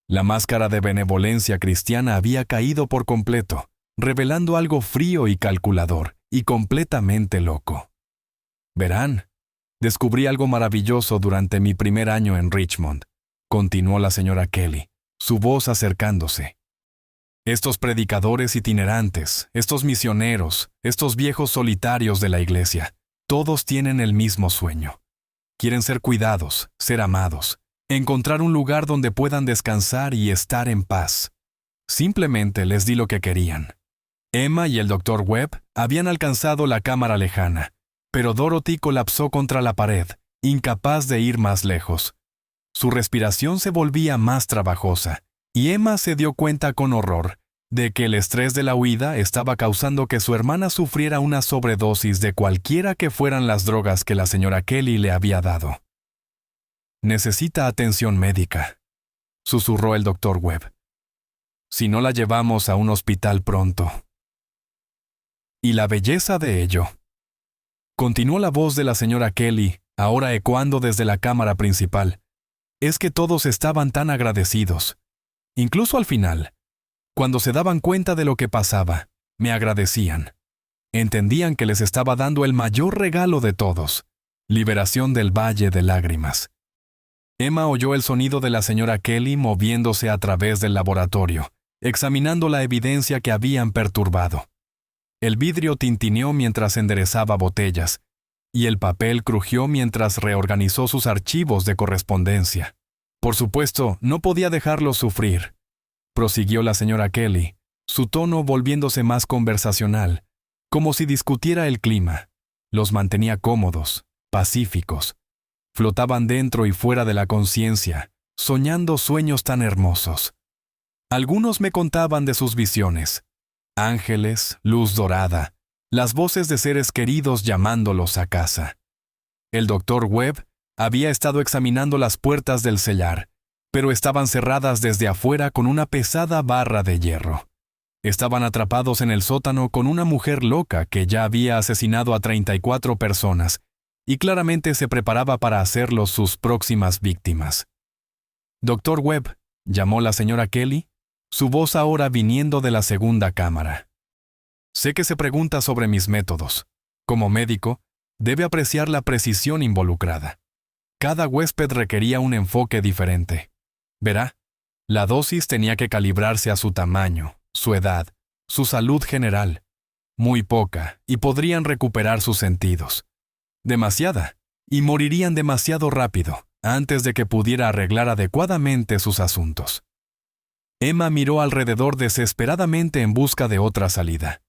A: La máscara de benevolencia cristiana había caído por completo, revelando algo frío y calculador, y completamente loco. «Verán, descubrí algo maravilloso durante mi primer año en Richmond», continuó la señora Kelly, su voz acercándose. «Estos predicadores itinerantes, estos misioneros, estos viejos solitarios de la iglesia, todos tienen el mismo sueño. Quieren ser cuidados, ser amados, encontrar un lugar donde puedan descansar y estar en paz. Simplemente les di lo que querían». Emma y el Dr. Webb habían alcanzado la cámara lejana, pero Dorothy colapsó contra la pared, incapaz de ir más lejos. Su respiración se volvía más trabajosa, y Emma se dio cuenta con horror de que el estrés de la huida estaba causando que su hermana sufriera una sobredosis de cualquiera que fueran las drogas que la señora Kelly le había dado. «Necesita atención médica», susurró el Dr. Webb. «Si no la llevamos a un hospital pronto». «Y la belleza de ello», continuó la voz de la señora Kelly, ahora ecoando desde la cámara principal, «es que todos estaban tan agradecidos. Incluso al final, cuando se daban cuenta de lo que pasaba, me agradecían. Entendían que les estaba dando el mayor regalo de todos, liberación del valle de lágrimas». Emma oyó el sonido de la señora Kelly moviéndose a través del laboratorio, examinando la evidencia que habían perturbado. El vidrio tintineó mientras enderezaba botellas, y el papel crujió mientras reorganizó sus archivos de correspondencia. Por supuesto, no podía dejarlos sufrir, prosiguió la señora Kelly, su tono volviéndose más conversacional, como si discutiera el clima. Los mantenía cómodos, pacíficos. Flotaban dentro y fuera de la conciencia, soñando sueños tan hermosos. Algunos me contaban de sus visiones. Ángeles, luz dorada, las voces de seres queridos llamándolos a casa. El Dr. Webb había estado examinando las puertas del cellar, pero estaban cerradas desde afuera con una pesada barra de hierro. Estaban atrapados en el sótano con una mujer loca que ya había asesinado a 34 personas y claramente se preparaba para hacerlos sus próximas víctimas. «Doctor Webb», llamó la señora Kelly, su voz ahora viniendo de la segunda cámara. «Sé que se pregunta sobre mis métodos. Como médico, debe apreciar la precisión involucrada. Cada huésped requería un enfoque diferente. Verá, la dosis tenía que calibrarse a su tamaño, su edad, su salud general. Muy poca, y podrían recuperar sus sentidos. Demasiada, y morirían demasiado rápido, antes de que pudiera arreglar adecuadamente sus asuntos». Emma miró alrededor desesperadamente en busca de otra salida.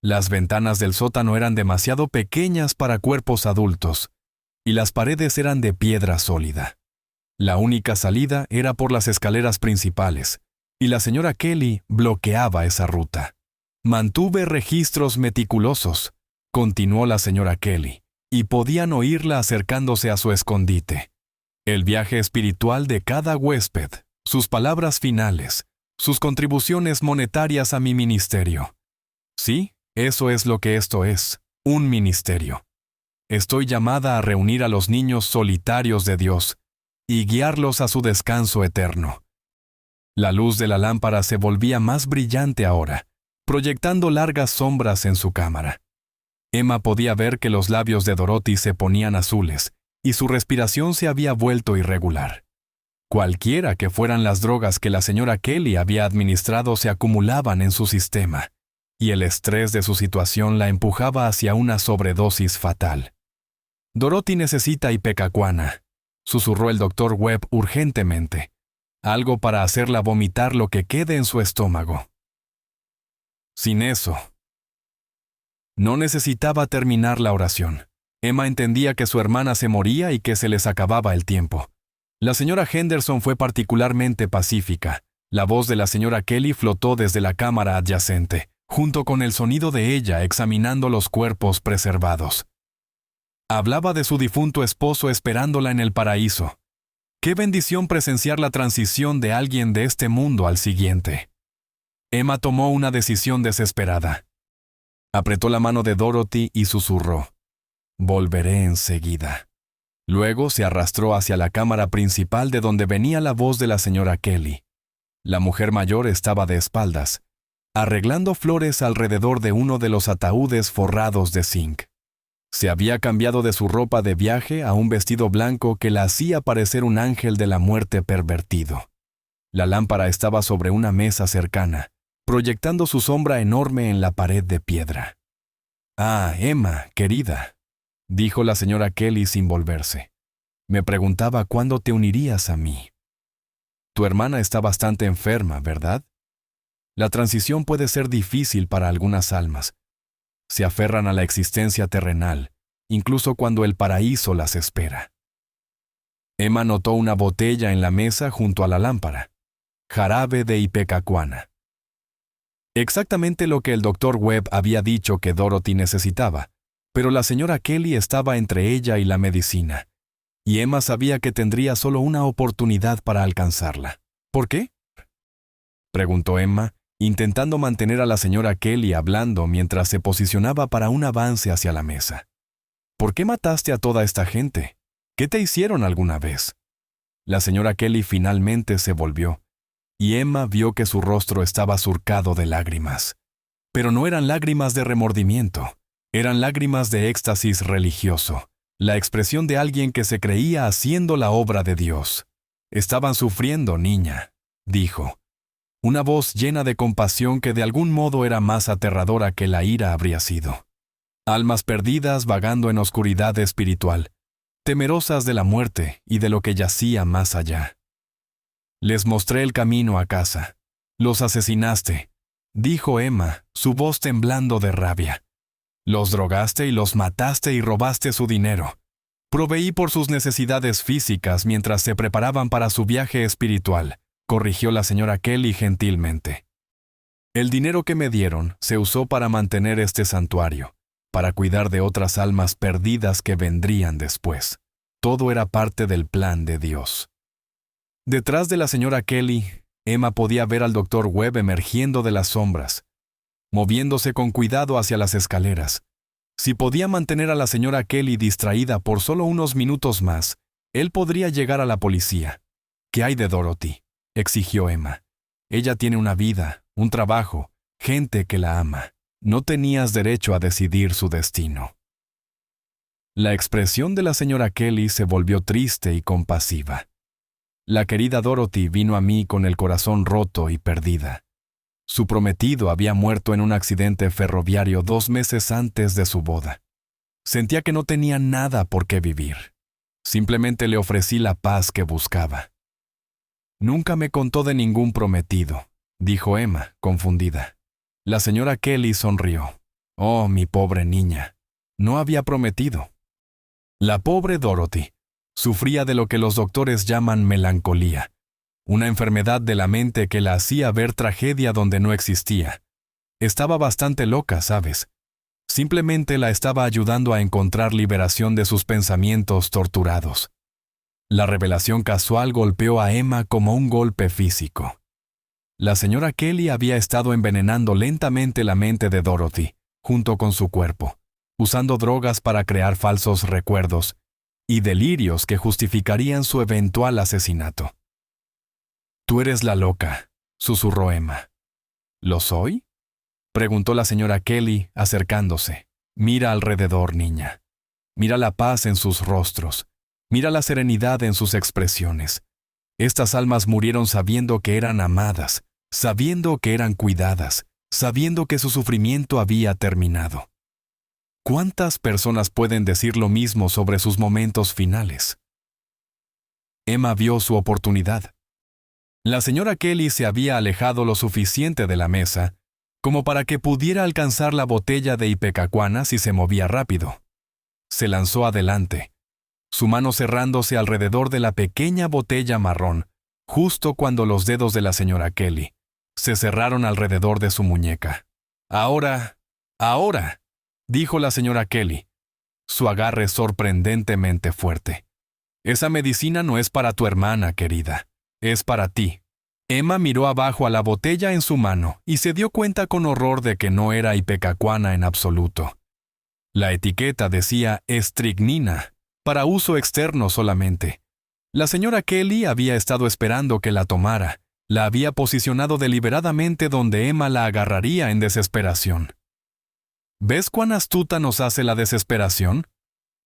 A: Las ventanas del sótano eran demasiado pequeñas para cuerpos adultos, y las paredes eran de piedra sólida. La única salida era por las escaleras principales, y la señora Kelly bloqueaba esa ruta. «Mantuve registros meticulosos», continuó la señora Kelly, y podían oírla acercándose a su escondite. «El viaje espiritual de cada huésped, sus palabras finales, sus contribuciones monetarias a mi ministerio. Sí, eso es lo que esto es, un ministerio. Estoy llamada a reunir a los niños solitarios de Dios y guiarlos a su descanso eterno». La luz de la lámpara se volvía más brillante ahora, proyectando largas sombras en su cámara. Emma podía ver que los labios de Dorothy se ponían azules y su respiración se había vuelto irregular. Cualquiera que fueran las drogas que la señora Kelly había administrado se acumulaban en su sistema, y el estrés de su situación la empujaba hacia una sobredosis fatal. «Dorothy necesita ipecacuana», susurró el doctor Webb urgentemente. «Algo para hacerla vomitar lo que quede en su estómago». Sin eso. No necesitaba terminar la oración. Emma entendía que su hermana se moría y que se les acababa el tiempo. La señora Henderson fue particularmente pacífica. La voz de la señora Kelly flotó desde la cámara adyacente, junto con el sonido de ella examinando los cuerpos preservados. Hablaba de su difunto esposo esperándola en el paraíso. Qué bendición presenciar la transición de alguien de este mundo al siguiente. Emma tomó una decisión desesperada. Apretó la mano de Dorothy y susurró: «Volveré enseguida». Luego se arrastró hacia la cámara principal de donde venía la voz de la señora Kelly. La mujer mayor estaba de espaldas, arreglando flores alrededor de uno de los ataúdes forrados de zinc. Se había cambiado de su ropa de viaje a un vestido blanco que la hacía parecer un ángel de la muerte pervertido. La lámpara estaba sobre una mesa cercana, proyectando su sombra enorme en la pared de piedra. «Ah, Emma, querida», dijo la señora Kelly sin volverse. «Me preguntaba cuándo te unirías a mí. Tu hermana está bastante enferma, ¿verdad? La transición puede ser difícil para algunas almas. Se aferran a la existencia terrenal, incluso cuando el paraíso las espera». Emma notó una botella en la mesa junto a la lámpara. Jarabe de ipecacuana. Exactamente lo que el doctor Webb había dicho que Dorothy necesitaba, pero la señora Kelly estaba entre ella y la medicina, y Emma sabía que tendría solo una oportunidad para alcanzarla. «¿Por qué?», preguntó Emma, intentando mantener a la señora Kelly hablando mientras se posicionaba para un avance hacia la mesa. «¿Por qué mataste a toda esta gente? ¿Qué te hicieron alguna vez?». La señora Kelly finalmente se volvió, y Emma vio que su rostro estaba surcado de lágrimas. Pero no eran lágrimas de remordimiento, eran lágrimas de éxtasis religioso, la expresión de alguien que se creía haciendo la obra de Dios. «Estaban sufriendo, niña», dijo. Una voz llena de compasión que de algún modo era más aterradora que la ira habría sido. Almas perdidas vagando en oscuridad espiritual, temerosas de la muerte y de lo que yacía más allá. «Les mostré el camino a casa. Los asesinaste», dijo Emma, su voz temblando de rabia. «Los drogaste y los mataste y robaste su dinero. Proveí por sus necesidades físicas mientras se preparaban para su viaje espiritual», corrigió la señora Kelly gentilmente. «El dinero que me dieron se usó para mantener este santuario, para cuidar de otras almas perdidas que vendrían después. Todo era parte del plan de Dios». Detrás de la señora Kelly, Emma podía ver al doctor Webb emergiendo de las sombras, moviéndose con cuidado hacia las escaleras. Si podía mantener a la señora Kelly distraída por solo unos minutos más, él podría llegar a la policía. ¿Qué hay de Dorothy?, exigió Emma. Ella tiene una vida, un trabajo, gente que la ama. No tenías derecho a decidir su destino. La expresión de la señora Kelly se volvió triste y compasiva. La querida Dorothy vino a mí con el corazón roto y perdida. Su prometido había muerto en un accidente ferroviario 2 meses antes de su boda. Sentía que no tenía nada por qué vivir. Simplemente le ofrecí la paz que buscaba. Nunca me contó de ningún prometido, dijo Emma, confundida. La señora Kelly sonrió. Oh, mi pobre niña. No había prometido. La pobre Dorothy sufría de lo que los doctores llaman melancolía, una enfermedad de la mente que la hacía ver tragedia donde no existía. Estaba bastante loca, ¿sabes? Simplemente la estaba ayudando a encontrar liberación de sus pensamientos torturados. La revelación casual golpeó a Emma como un golpe físico. La señora Kelly había estado envenenando lentamente la mente de Dorothy, junto con su cuerpo, usando drogas para crear falsos recuerdos y delirios que justificarían su eventual asesinato. «Tú eres la loca», susurró Emma. «¿Lo soy?», preguntó la señora Kelly, acercándose. «Mira alrededor, niña. Mira la paz en sus rostros. Mira la serenidad en sus expresiones. Estas almas murieron sabiendo que eran amadas, sabiendo que eran cuidadas, sabiendo que su sufrimiento había terminado. ¿Cuántas personas pueden decir lo mismo sobre sus momentos finales?». Emma vio su oportunidad. La señora Kelly se había alejado lo suficiente de la mesa como para que pudiera alcanzar la botella de ipecacuana si se movía rápido. Se lanzó adelante, su mano cerrándose alrededor de la pequeña botella marrón, justo cuando los dedos de la señora Kelly se cerraron alrededor de su muñeca. «Ahora, dijo la señora Kelly, su agarre sorprendentemente fuerte. «Esa medicina no es para tu hermana, querida. Es para ti». Emma miró abajo a la botella en su mano y se dio cuenta con horror de que no era ipecacuana en absoluto. La etiqueta decía estricnina, para uso externo solamente. La señora Kelly había estado esperando que la tomara. La había posicionado deliberadamente donde Emma la agarraría en desesperación. «¿Ves cuán astuta nos hace la desesperación?»,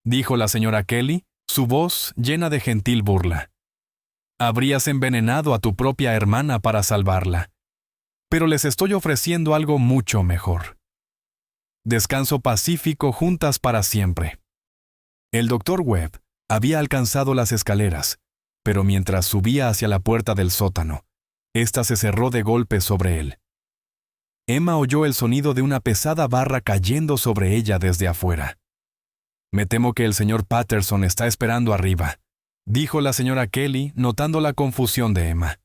A: dijo la señora Kelly, su voz llena de gentil burla. «Habrías envenenado a tu propia hermana para salvarla. Pero les estoy ofreciendo algo mucho mejor. Descanso pacífico juntas para siempre». El Dr. Webb había alcanzado las escaleras, pero mientras subía hacia la puerta del sótano, ésta se cerró de golpe sobre él. Emma oyó el sonido de una pesada barra cayendo sobre ella desde afuera. «Me temo que el señor Patterson está esperando arriba», dijo la señora Kelly, notando la confusión de Emma.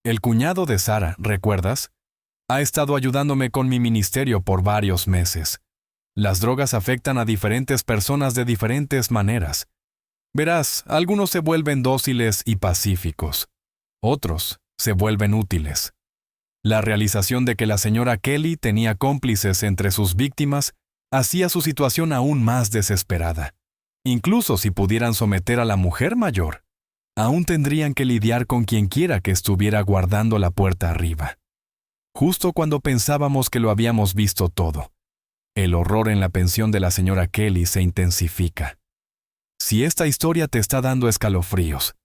A: «El cuñado de Sarah, ¿recuerdas? Ha estado ayudándome con mi ministerio por varios meses. Las drogas afectan a diferentes personas de diferentes maneras. Verás, algunos se vuelven dóciles y pacíficos. Otros se vuelven útiles». La realización de que la señora Kelly tenía cómplices entre sus víctimas hacía su situación aún más desesperada. Incluso si pudieran someter a la mujer mayor, aún tendrían que lidiar con quienquiera que estuviera guardando la puerta arriba. Justo cuando pensábamos que lo habíamos visto todo, el horror en la pensión de la señora Kelly se intensifica. Si esta historia te está dando escalofríos,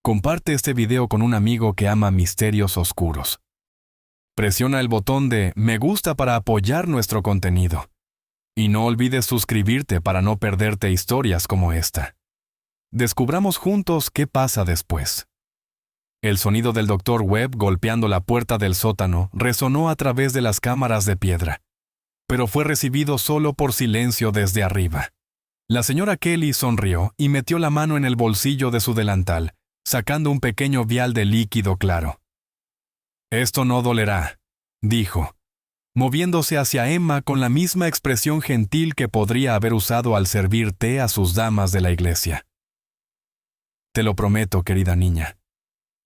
A: comparte este video con un amigo que ama misterios oscuros. Presiona el botón de me gusta para apoyar nuestro contenido. Y no olvides suscribirte para no perderte historias como esta. Descubramos juntos qué pasa después. El sonido del Dr. Webb golpeando la puerta del sótano resonó a través de las cámaras de piedra, pero fue recibido solo por silencio desde arriba. La señora Kelly sonrió y metió la mano en el bolsillo de su delantal, sacando un pequeño vial de líquido claro. «Esto no dolerá», dijo, moviéndose hacia Emma con la misma expresión gentil que podría haber usado al servir té a sus damas de la iglesia. «Te lo prometo, querida niña.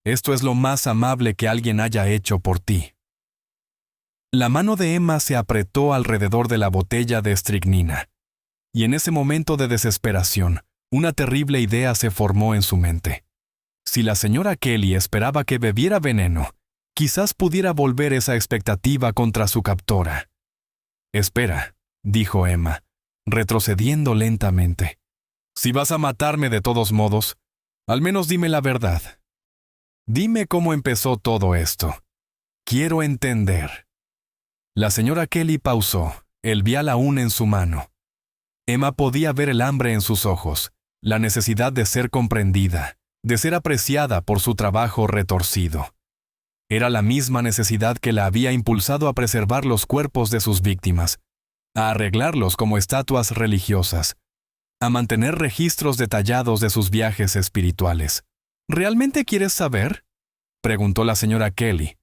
A: Esto es lo más amable que alguien haya hecho por ti». La mano de Emma se apretó alrededor de la botella de estricnina, y en ese momento de desesperación, una terrible idea se formó en su mente. Si la señora Kelly esperaba que bebiera veneno, quizás pudiera volver esa expectativa contra su captora. «Espera», dijo Emma, retrocediendo lentamente. «Si vas a matarme de todos modos, al menos dime la verdad. Dime cómo empezó todo esto. Quiero entender». La señora Kelly pausó, el vial aún en su mano. Emma podía ver el hambre en sus ojos, la necesidad de ser comprendida, de ser apreciada por su trabajo retorcido. Era la misma necesidad que la había impulsado a preservar los cuerpos de sus víctimas, a arreglarlos como estatuas religiosas, a mantener registros detallados de sus viajes espirituales. «¿Realmente quieres saber?», preguntó la señora Kelly,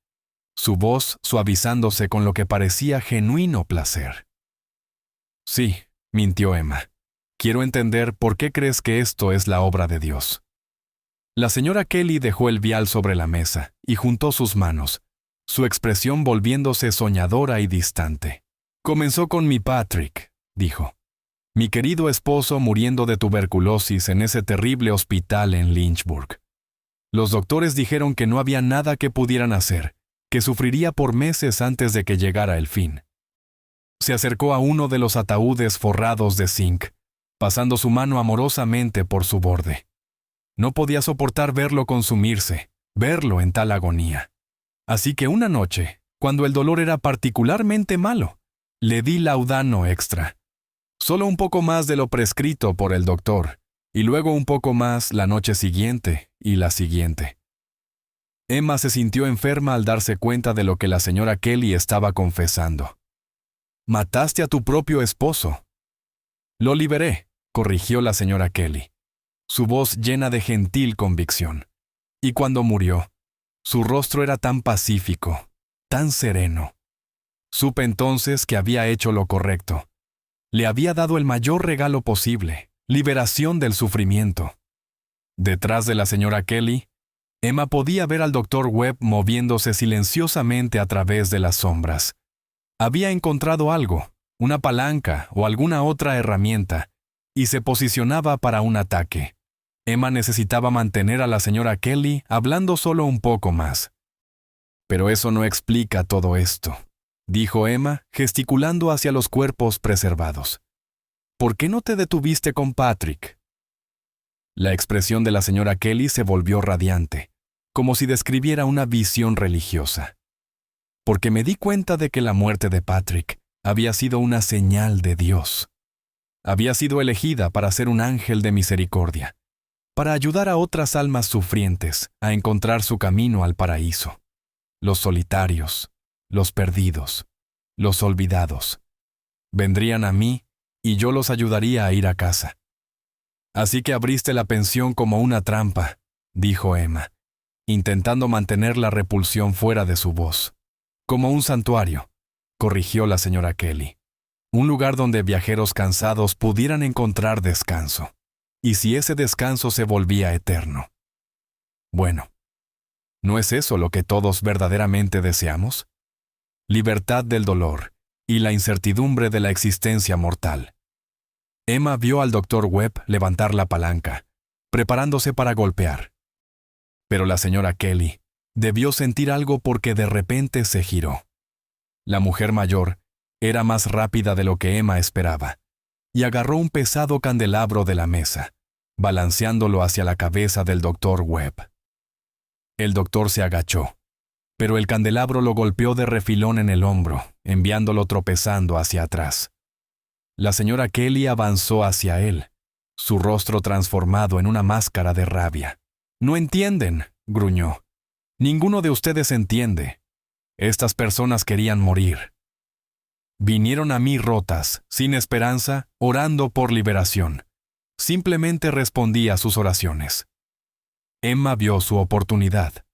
A: su voz suavizándose con lo que parecía genuino placer. «Sí», mintió Emma. «Quiero entender por qué crees que esto es la obra de Dios». La señora Kelly dejó el vial sobre la mesa y juntó sus manos, su expresión volviéndose soñadora y distante. «Comenzó con mi Patrick», dijo. «Mi querido esposo muriendo de tuberculosis en ese terrible hospital en Lynchburg. Los doctores dijeron que no había nada que pudieran hacer, que sufriría por meses antes de que llegara el fin. Se acercó a uno de los ataúdes forrados de zinc, pasando su mano amorosamente por su borde. No podía soportar verlo consumirse, verlo en tal agonía. Así que una noche, cuando el dolor era particularmente malo, le di laudano extra. Solo un poco más de lo prescrito por el doctor, y luego un poco más la noche siguiente y la siguiente». Emma se sintió enferma al darse cuenta de lo que la señora Kelly estaba confesando. «Mataste a tu propio esposo». «Lo liberé», corrigió la señora Kelly, su voz llena de gentil convicción. «Y cuando murió, su rostro era tan pacífico, tan sereno. Supe entonces que había hecho lo correcto. Le había dado el mayor regalo posible, liberación del sufrimiento». Detrás de la señora Kelly, Emma podía ver al Dr. Webb moviéndose silenciosamente a través de las sombras. Había encontrado algo, una palanca o alguna otra herramienta, y se posicionaba para un ataque. Emma necesitaba mantener a la señora Kelly hablando solo un poco más. «Pero eso no explica todo esto», dijo Emma, gesticulando hacia los cuerpos preservados. «¿Por qué no te detuviste con Patrick?». La expresión de la señora Kelly se volvió radiante, como si describiera una visión religiosa. «Porque me di cuenta de que la muerte de Patrick había sido una señal de Dios. Había sido elegida para ser un ángel de misericordia, para ayudar a otras almas sufrientes a encontrar su camino al paraíso. Los solitarios, los perdidos, los olvidados. Vendrían a mí y yo los ayudaría a ir a casa». «Así que abriste la pensión como una trampa», dijo Emma, intentando mantener la repulsión fuera de su voz. «Como un santuario», corrigió la señora Kelly. «Un lugar donde viajeros cansados pudieran encontrar descanso. Y si ese descanso se volvía eterno». Bueno, ¿no es eso lo que todos verdaderamente deseamos? Libertad del dolor y la incertidumbre de la existencia mortal. Emma vio al Dr. Webb levantar la palanca, preparándose para golpear. Pero la señora Kelly debió sentir algo porque de repente se giró. La mujer mayor era más rápida de lo que Emma esperaba, y agarró un pesado candelabro de la mesa, balanceándolo hacia la cabeza del Dr. Webb. El doctor se agachó, pero el candelabro lo golpeó de refilón en el hombro, enviándolo tropezando hacia atrás. La señora Kelly avanzó hacia él, su rostro transformado en una máscara de rabia. «No entienden», gruñó. «Ninguno de ustedes entiende. Estas personas querían morir. Vinieron a mí rotas, sin esperanza, orando por liberación. Simplemente respondí a sus oraciones». Emma vio su oportunidad.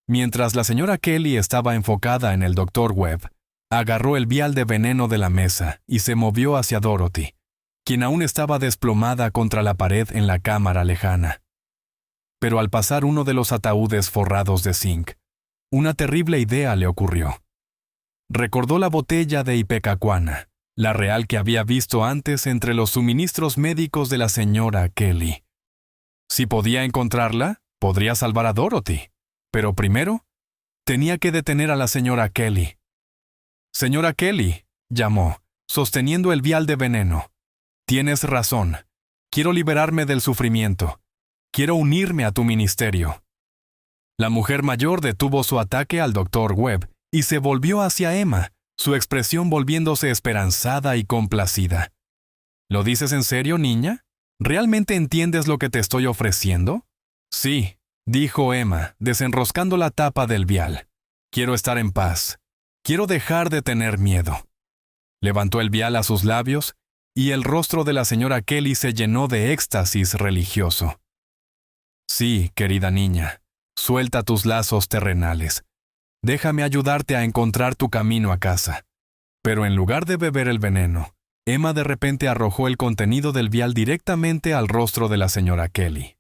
A: Mientras la señora Kelly estaba enfocada en el Dr. Webb, agarró el vial de veneno de la mesa y se movió hacia Dorothy, quien aún estaba desplomada contra la pared en la cámara lejana. Pero al pasar uno de los ataúdes forrados de zinc, una terrible idea le ocurrió. Recordó la botella de ipecacuana, la real que había visto antes entre los suministros médicos de la señora Kelly. Si podía encontrarla, podría salvar a Dorothy. Pero primero, tenía que detener a la señora Kelly. «Señora Kelly», llamó, sosteniendo el vial de veneno. «Tienes razón. Quiero liberarme del sufrimiento. Quiero unirme a tu ministerio». La mujer mayor detuvo su ataque al Dr. Webb y se volvió hacia Emma, su expresión volviéndose esperanzada y complacida. «¿Lo dices en serio, niña? ¿Realmente entiendes lo que te estoy ofreciendo?» «Sí», dijo Emma, desenroscando la tapa del vial. «Quiero estar en paz. Quiero dejar de tener miedo». Levantó el vial a sus labios y el rostro de la señora Kelly se llenó de éxtasis religioso. «Sí, querida niña, suelta tus lazos terrenales. Déjame ayudarte a encontrar tu camino a casa». Pero en lugar de beber el veneno, Emma de repente arrojó el contenido del vial directamente al rostro de la señora Kelly.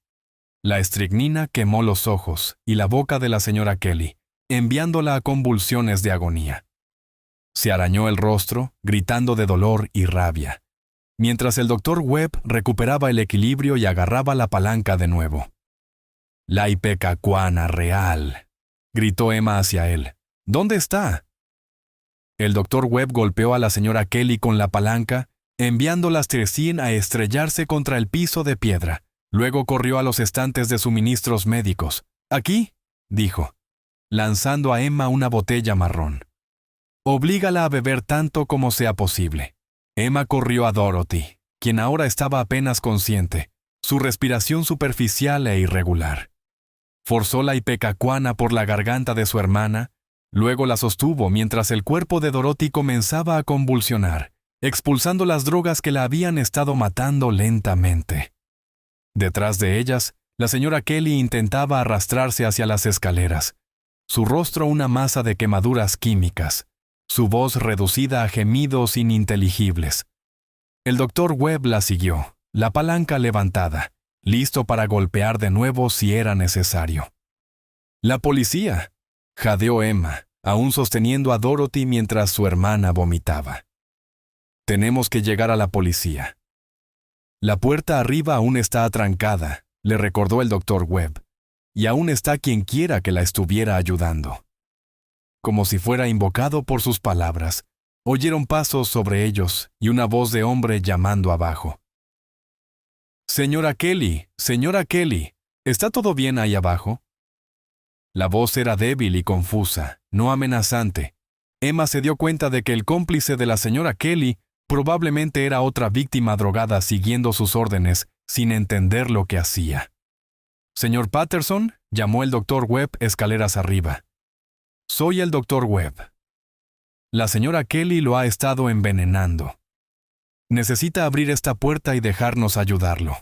A: La estricnina quemó los ojos y la boca de la señora Kelly, enviándola a convulsiones de agonía. Se arañó el rostro, gritando de dolor y rabia, mientras el Dr. Webb recuperaba el equilibrio y agarraba la palanca de nuevo. «La Ipecacuana real», gritó Emma hacia él. «¿Dónde está?» El Dr. Webb golpeó a la señora Kelly con la palanca, enviando las Tirsin a estrellarse contra el piso de piedra. Luego corrió a los estantes de suministros médicos. «Aquí», dijo, lanzando a Emma una botella marrón. «Oblígala a beber tanto como sea posible». Emma corrió a Dorothy, quien ahora estaba apenas consciente, su respiración superficial e irregular. Forzó la ipecacuana por la garganta de su hermana, luego la sostuvo mientras el cuerpo de Dorothy comenzaba a convulsionar, expulsando las drogas que la habían estado matando lentamente. Detrás de ellas, la señora Kelly intentaba arrastrarse hacia las escaleras, su rostro una masa de quemaduras químicas, su voz reducida a gemidos ininteligibles. El Dr. Webb la siguió, la palanca levantada, listo para golpear de nuevo si era necesario. «La policía», jadeó Emma, aún sosteniendo a Dorothy mientras su hermana vomitaba. «Tenemos que llegar a la policía». «La puerta arriba aún está atrancada», le recordó el Dr. Webb, «y aún está quien quiera que la estuviera ayudando». Como si fuera invocado por sus palabras, oyeron pasos sobre ellos y una voz de hombre llamando abajo. «Señora Kelly, señora Kelly, ¿está todo bien ahí abajo?» La voz era débil y confusa, no amenazante. Emma se dio cuenta de que el cómplice de la señora Kelly probablemente era otra víctima drogada siguiendo sus órdenes sin entender lo que hacía. «Señor Patterson», llamó el Dr. Webb escaleras arriba. «Soy el Dr. Webb. La señora Kelly lo ha estado envenenando. Necesita abrir esta puerta y dejarnos ayudarlo».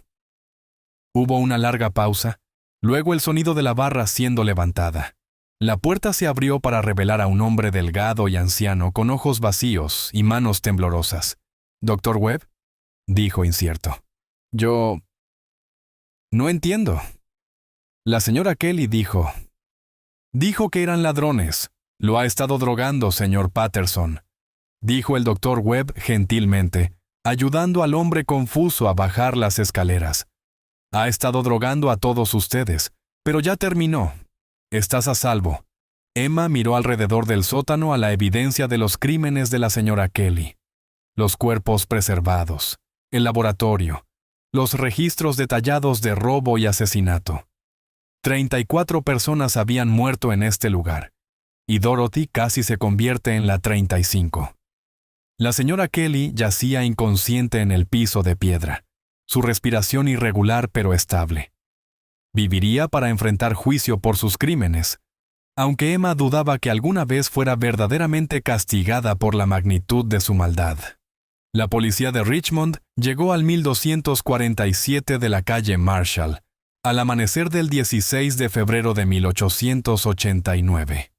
A: Hubo una larga pausa, luego el sonido de la barra siendo levantada. La puerta se abrió para revelar a un hombre delgado y anciano con ojos vacíos y manos temblorosas. «¿Dr. Webb?», dijo incierto. «Yo... no entiendo». La señora Kelly dijo que eran ladrones. «Lo ha estado drogando, señor Patterson», dijo el Dr. Webb gentilmente, ayudando al hombre confuso a bajar las escaleras. «Ha estado drogando a todos ustedes, pero ya terminó. Estás a salvo». Emma miró alrededor del sótano a la evidencia de los crímenes de la señora Kelly. Los cuerpos preservados, el laboratorio, los registros detallados de robo y asesinato. 34 personas habían muerto en este lugar, y Dorothy casi se convierte en la 35. La señora Kelly yacía inconsciente en el piso de piedra, su respiración irregular pero estable. Viviría para enfrentar juicio por sus crímenes, aunque Emma dudaba que alguna vez fuera verdaderamente castigada por la magnitud de su maldad. La policía de Richmond llegó al 1247 de la calle Marshall, al amanecer del 16 de febrero de 1889.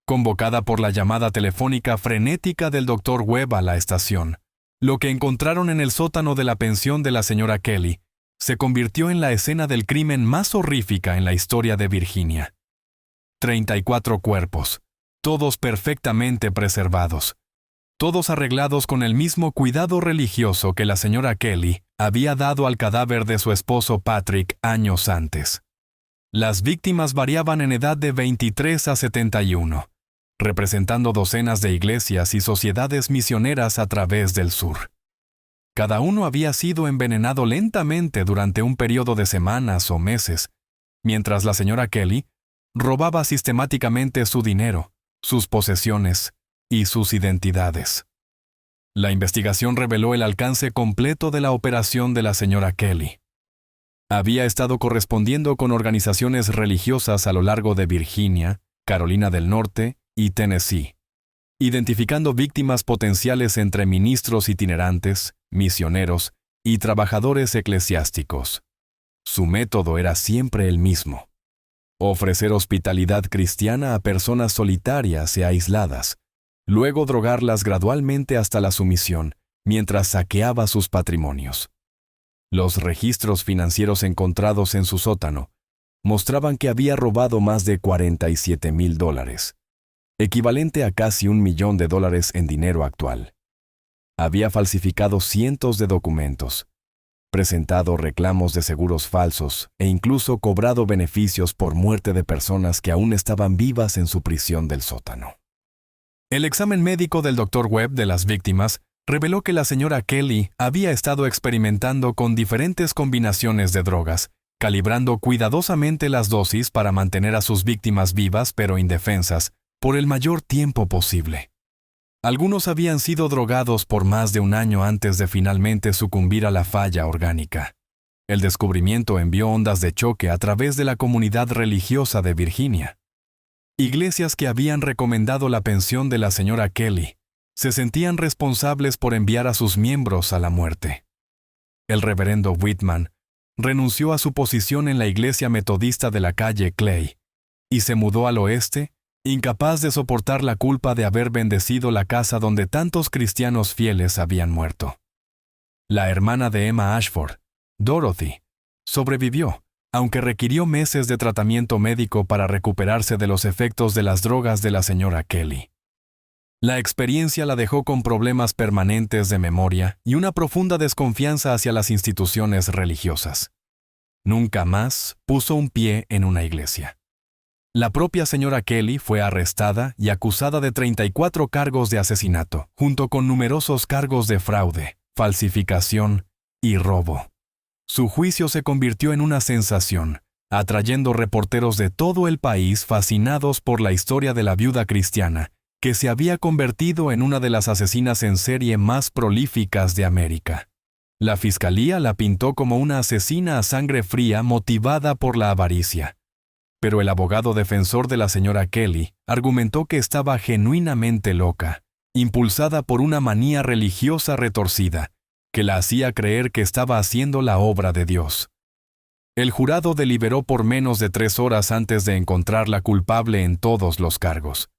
A: Convocada por la llamada telefónica frenética del Dr. Webb a la estación, lo que encontraron en el sótano de la pensión de la señora Kelly se convirtió en la escena del crimen más horrífica en la historia de Virginia. 34 cuerpos, todos perfectamente preservados, todos arreglados con el mismo cuidado religioso que la señora Kelly había dado al cadáver de su esposo Patrick años antes. Las víctimas variaban en edad de 23 a 71, representando docenas de iglesias y sociedades misioneras a través del sur. Cada uno había sido envenenado lentamente durante un periodo de semanas o meses, mientras la señora Kelly robaba sistemáticamente su dinero, sus posesiones y sus identidades. La investigación reveló el alcance completo de la operación de la señora Kelly. Había estado correspondiendo con organizaciones religiosas a lo largo de Virginia, Carolina del Norte y Tennessee, identificando víctimas potenciales entre ministros itinerantes, misioneros y trabajadores eclesiásticos. Su método era siempre el mismo: ofrecer hospitalidad cristiana a personas solitarias e aisladas, luego drogarlas gradualmente hasta la sumisión, mientras saqueaba sus patrimonios. Los registros financieros encontrados en su sótano mostraban que había robado más de $47,000, equivalente a casi $1 millón en dinero actual. Había falsificado cientos de documentos, presentado reclamos de seguros falsos e incluso cobrado beneficios por muerte de personas que aún estaban vivas en su prisión del sótano. El examen médico del Dr. Webb de las víctimas reveló que la señora Kelly había estado experimentando con diferentes combinaciones de drogas, calibrando cuidadosamente las dosis para mantener a sus víctimas vivas pero indefensas por el mayor tiempo posible. Algunos habían sido drogados por más de un año antes de finalmente sucumbir a la falla orgánica. El descubrimiento envió ondas de choque a través de la comunidad religiosa de Virginia. Iglesias que habían recomendado la pensión de la señora Kelly se sentían responsables por enviar a sus miembros a la muerte. El reverendo Whitman renunció a su posición en la iglesia metodista de la calle Clay y se mudó al oeste, incapaz de soportar la culpa de haber bendecido la casa donde tantos cristianos fieles habían muerto. La hermana de Emma Ashford, Dorothy, sobrevivió, aunque requirió meses de tratamiento médico para recuperarse de los efectos de las drogas de la señora Kelly. La experiencia la dejó con problemas permanentes de memoria y una profunda desconfianza hacia las instituciones religiosas. Nunca más puso un pie en una iglesia. La propia señora Kelly fue arrestada y acusada de 34 cargos de asesinato, junto con numerosos cargos de fraude, falsificación y robo. Su juicio se convirtió en una sensación, atrayendo reporteros de todo el país fascinados por la historia de la viuda cristiana, que se había convertido en una de las asesinas en serie más prolíficas de América. La fiscalía la pintó como una asesina a sangre fría motivada por la avaricia. Pero el abogado defensor de la señora Kelly argumentó que estaba genuinamente loca, impulsada por una manía religiosa retorcida, que la hacía creer que estaba haciendo la obra de Dios. El jurado deliberó por menos de 3 horas antes de encontrarla culpable en todos los cargos.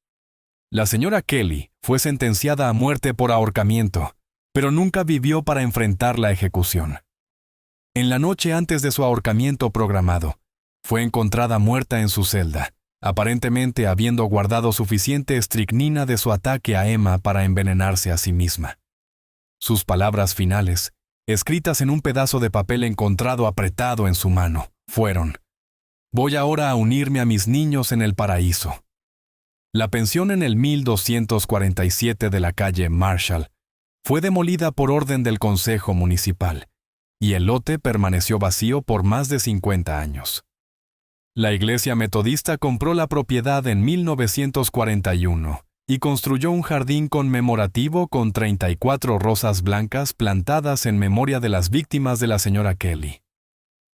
A: La señora Kelly fue sentenciada a muerte por ahorcamiento, pero nunca vivió para enfrentar la ejecución. En la noche antes de su ahorcamiento programado, fue encontrada muerta en su celda, aparentemente habiendo guardado suficiente estricnina de su ataque a Emma para envenenarse a sí misma. Sus palabras finales, escritas en un pedazo de papel encontrado apretado en su mano, fueron: «Voy ahora a unirme a mis niños en el paraíso». La pensión en el 1247 de la calle Marshall fue demolida por orden del Consejo Municipal, y el lote permaneció vacío por más de 50 años. La iglesia metodista compró la propiedad en 1941 y construyó un jardín conmemorativo con 34 rosas blancas plantadas en memoria de las víctimas de la señora Kelly.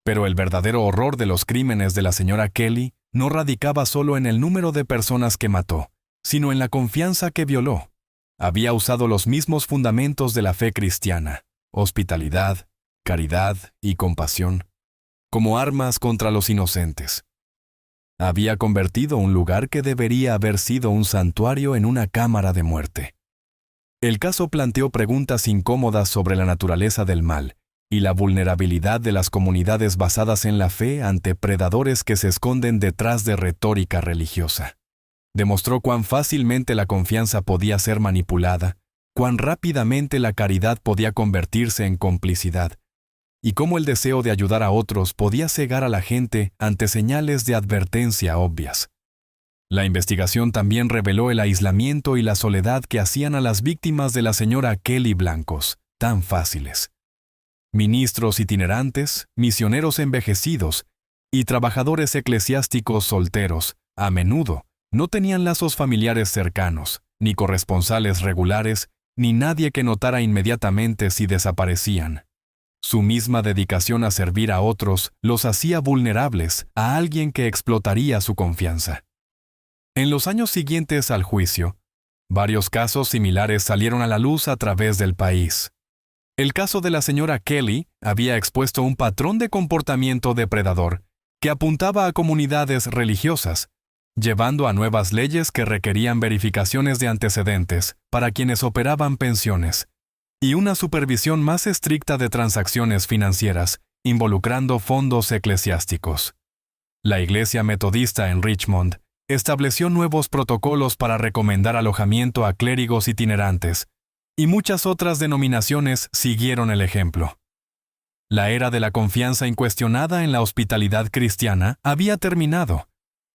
A: Pero el verdadero horror de los crímenes de la señora Kelly no radicaba solo en el número de personas que mató, sino en la confianza que violó. Había usado los mismos fundamentos de la fe cristiana: hospitalidad, caridad y compasión, como armas contra los inocentes. Había convertido un lugar que debería haber sido un santuario en una cámara de muerte. El caso planteó preguntas incómodas sobre la naturaleza del mal y la vulnerabilidad de las comunidades basadas en la fe ante predadores que se esconden detrás de retórica religiosa. Demostró cuán fácilmente la confianza podía ser manipulada, cuán rápidamente la caridad podía convertirse en complicidad, y cómo el deseo de ayudar a otros podía cegar a la gente ante señales de advertencia obvias. La investigación también reveló el aislamiento y la soledad que hacían a las víctimas de la señora Kelly blancos tan fáciles. Ministros itinerantes, misioneros envejecidos y trabajadores eclesiásticos solteros, a menudo, no tenían lazos familiares cercanos, ni corresponsales regulares, ni nadie que notara inmediatamente si desaparecían. Su misma dedicación a servir a otros los hacía vulnerables a alguien que explotaría su confianza. En los años siguientes al juicio, varios casos similares salieron a la luz a través del país. El caso de la señora Kelly había expuesto un patrón de comportamiento depredador que apuntaba a comunidades religiosas, llevando a nuevas leyes que requerían verificaciones de antecedentes para quienes operaban pensiones, y una supervisión más estricta de transacciones financieras, involucrando fondos eclesiásticos. La Iglesia Metodista en Richmond estableció nuevos protocolos para recomendar alojamiento a clérigos itinerantes, y muchas otras denominaciones siguieron el ejemplo. La era de la confianza incuestionada en la hospitalidad cristiana había terminado,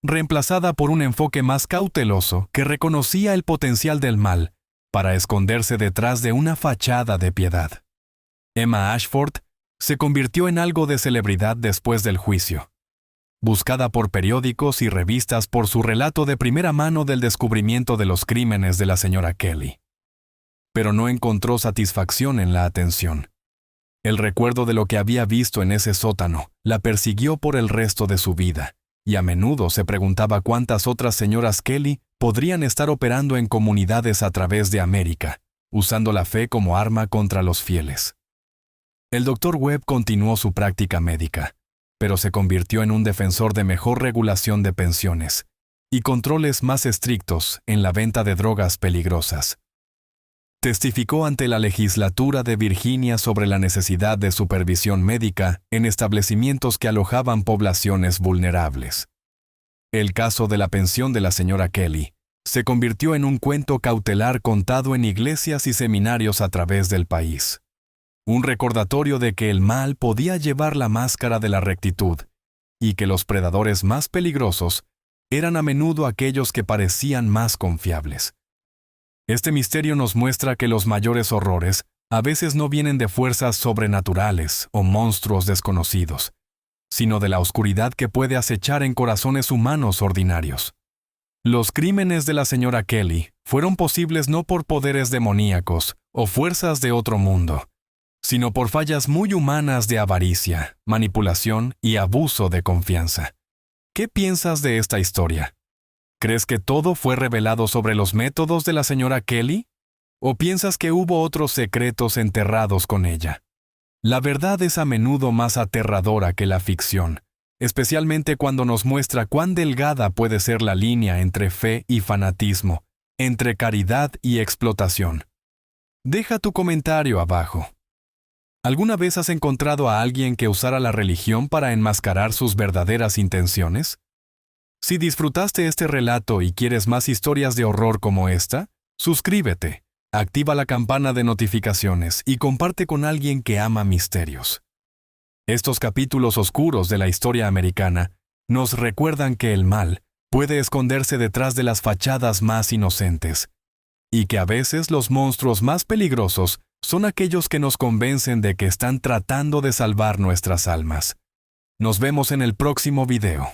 A: reemplazada por un enfoque más cauteloso que reconocía el potencial del mal para esconderse detrás de una fachada de piedad. Emma Ashford se convirtió en algo de celebridad después del juicio, buscada por periódicos y revistas por su relato de primera mano del descubrimiento de los crímenes de la señora Kelly. Pero no encontró satisfacción en la atención. El recuerdo de lo que había visto en ese sótano la persiguió por el resto de su vida, y a menudo se preguntaba cuántas otras señoras Kelly podrían estar operando en comunidades a través de América, usando la fe como arma contra los fieles. El Dr. Webb continuó su práctica médica, pero se convirtió en un defensor de mejor regulación de pensiones y controles más estrictos en la venta de drogas peligrosas. Testificó ante la legislatura de Virginia sobre la necesidad de supervisión médica en establecimientos que alojaban poblaciones vulnerables. El caso de la pensión de la señora Kelly se convirtió en un cuento cautelar contado en iglesias y seminarios a través del país. Un recordatorio de que el mal podía llevar la máscara de la rectitud y que los predadores más peligrosos eran a menudo aquellos que parecían más confiables. Este misterio nos muestra que los mayores horrores a veces no vienen de fuerzas sobrenaturales o monstruos desconocidos, sino de la oscuridad que puede acechar en corazones humanos ordinarios. Los crímenes de la señora Kelly fueron posibles no por poderes demoníacos o fuerzas de otro mundo, sino por fallas muy humanas de avaricia, manipulación y abuso de confianza. ¿Qué piensas de esta historia? ¿Crees que todo fue revelado sobre los métodos de la señora Kelly? ¿O piensas que hubo otros secretos enterrados con ella? La verdad es a menudo más aterradora que la ficción, especialmente cuando nos muestra cuán delgada puede ser la línea entre fe y fanatismo, entre caridad y explotación. Deja tu comentario abajo. ¿Alguna vez has encontrado a alguien que usara la religión para enmascarar sus verdaderas intenciones? Si disfrutaste este relato y quieres más historias de horror como esta, suscríbete, activa la campana de notificaciones y comparte con alguien que ama misterios. Estos capítulos oscuros de la historia americana nos recuerdan que el mal puede esconderse detrás de las fachadas más inocentes, y que a veces los monstruos más peligrosos son aquellos que nos convencen de que están tratando de salvar nuestras almas. Nos vemos en el próximo video.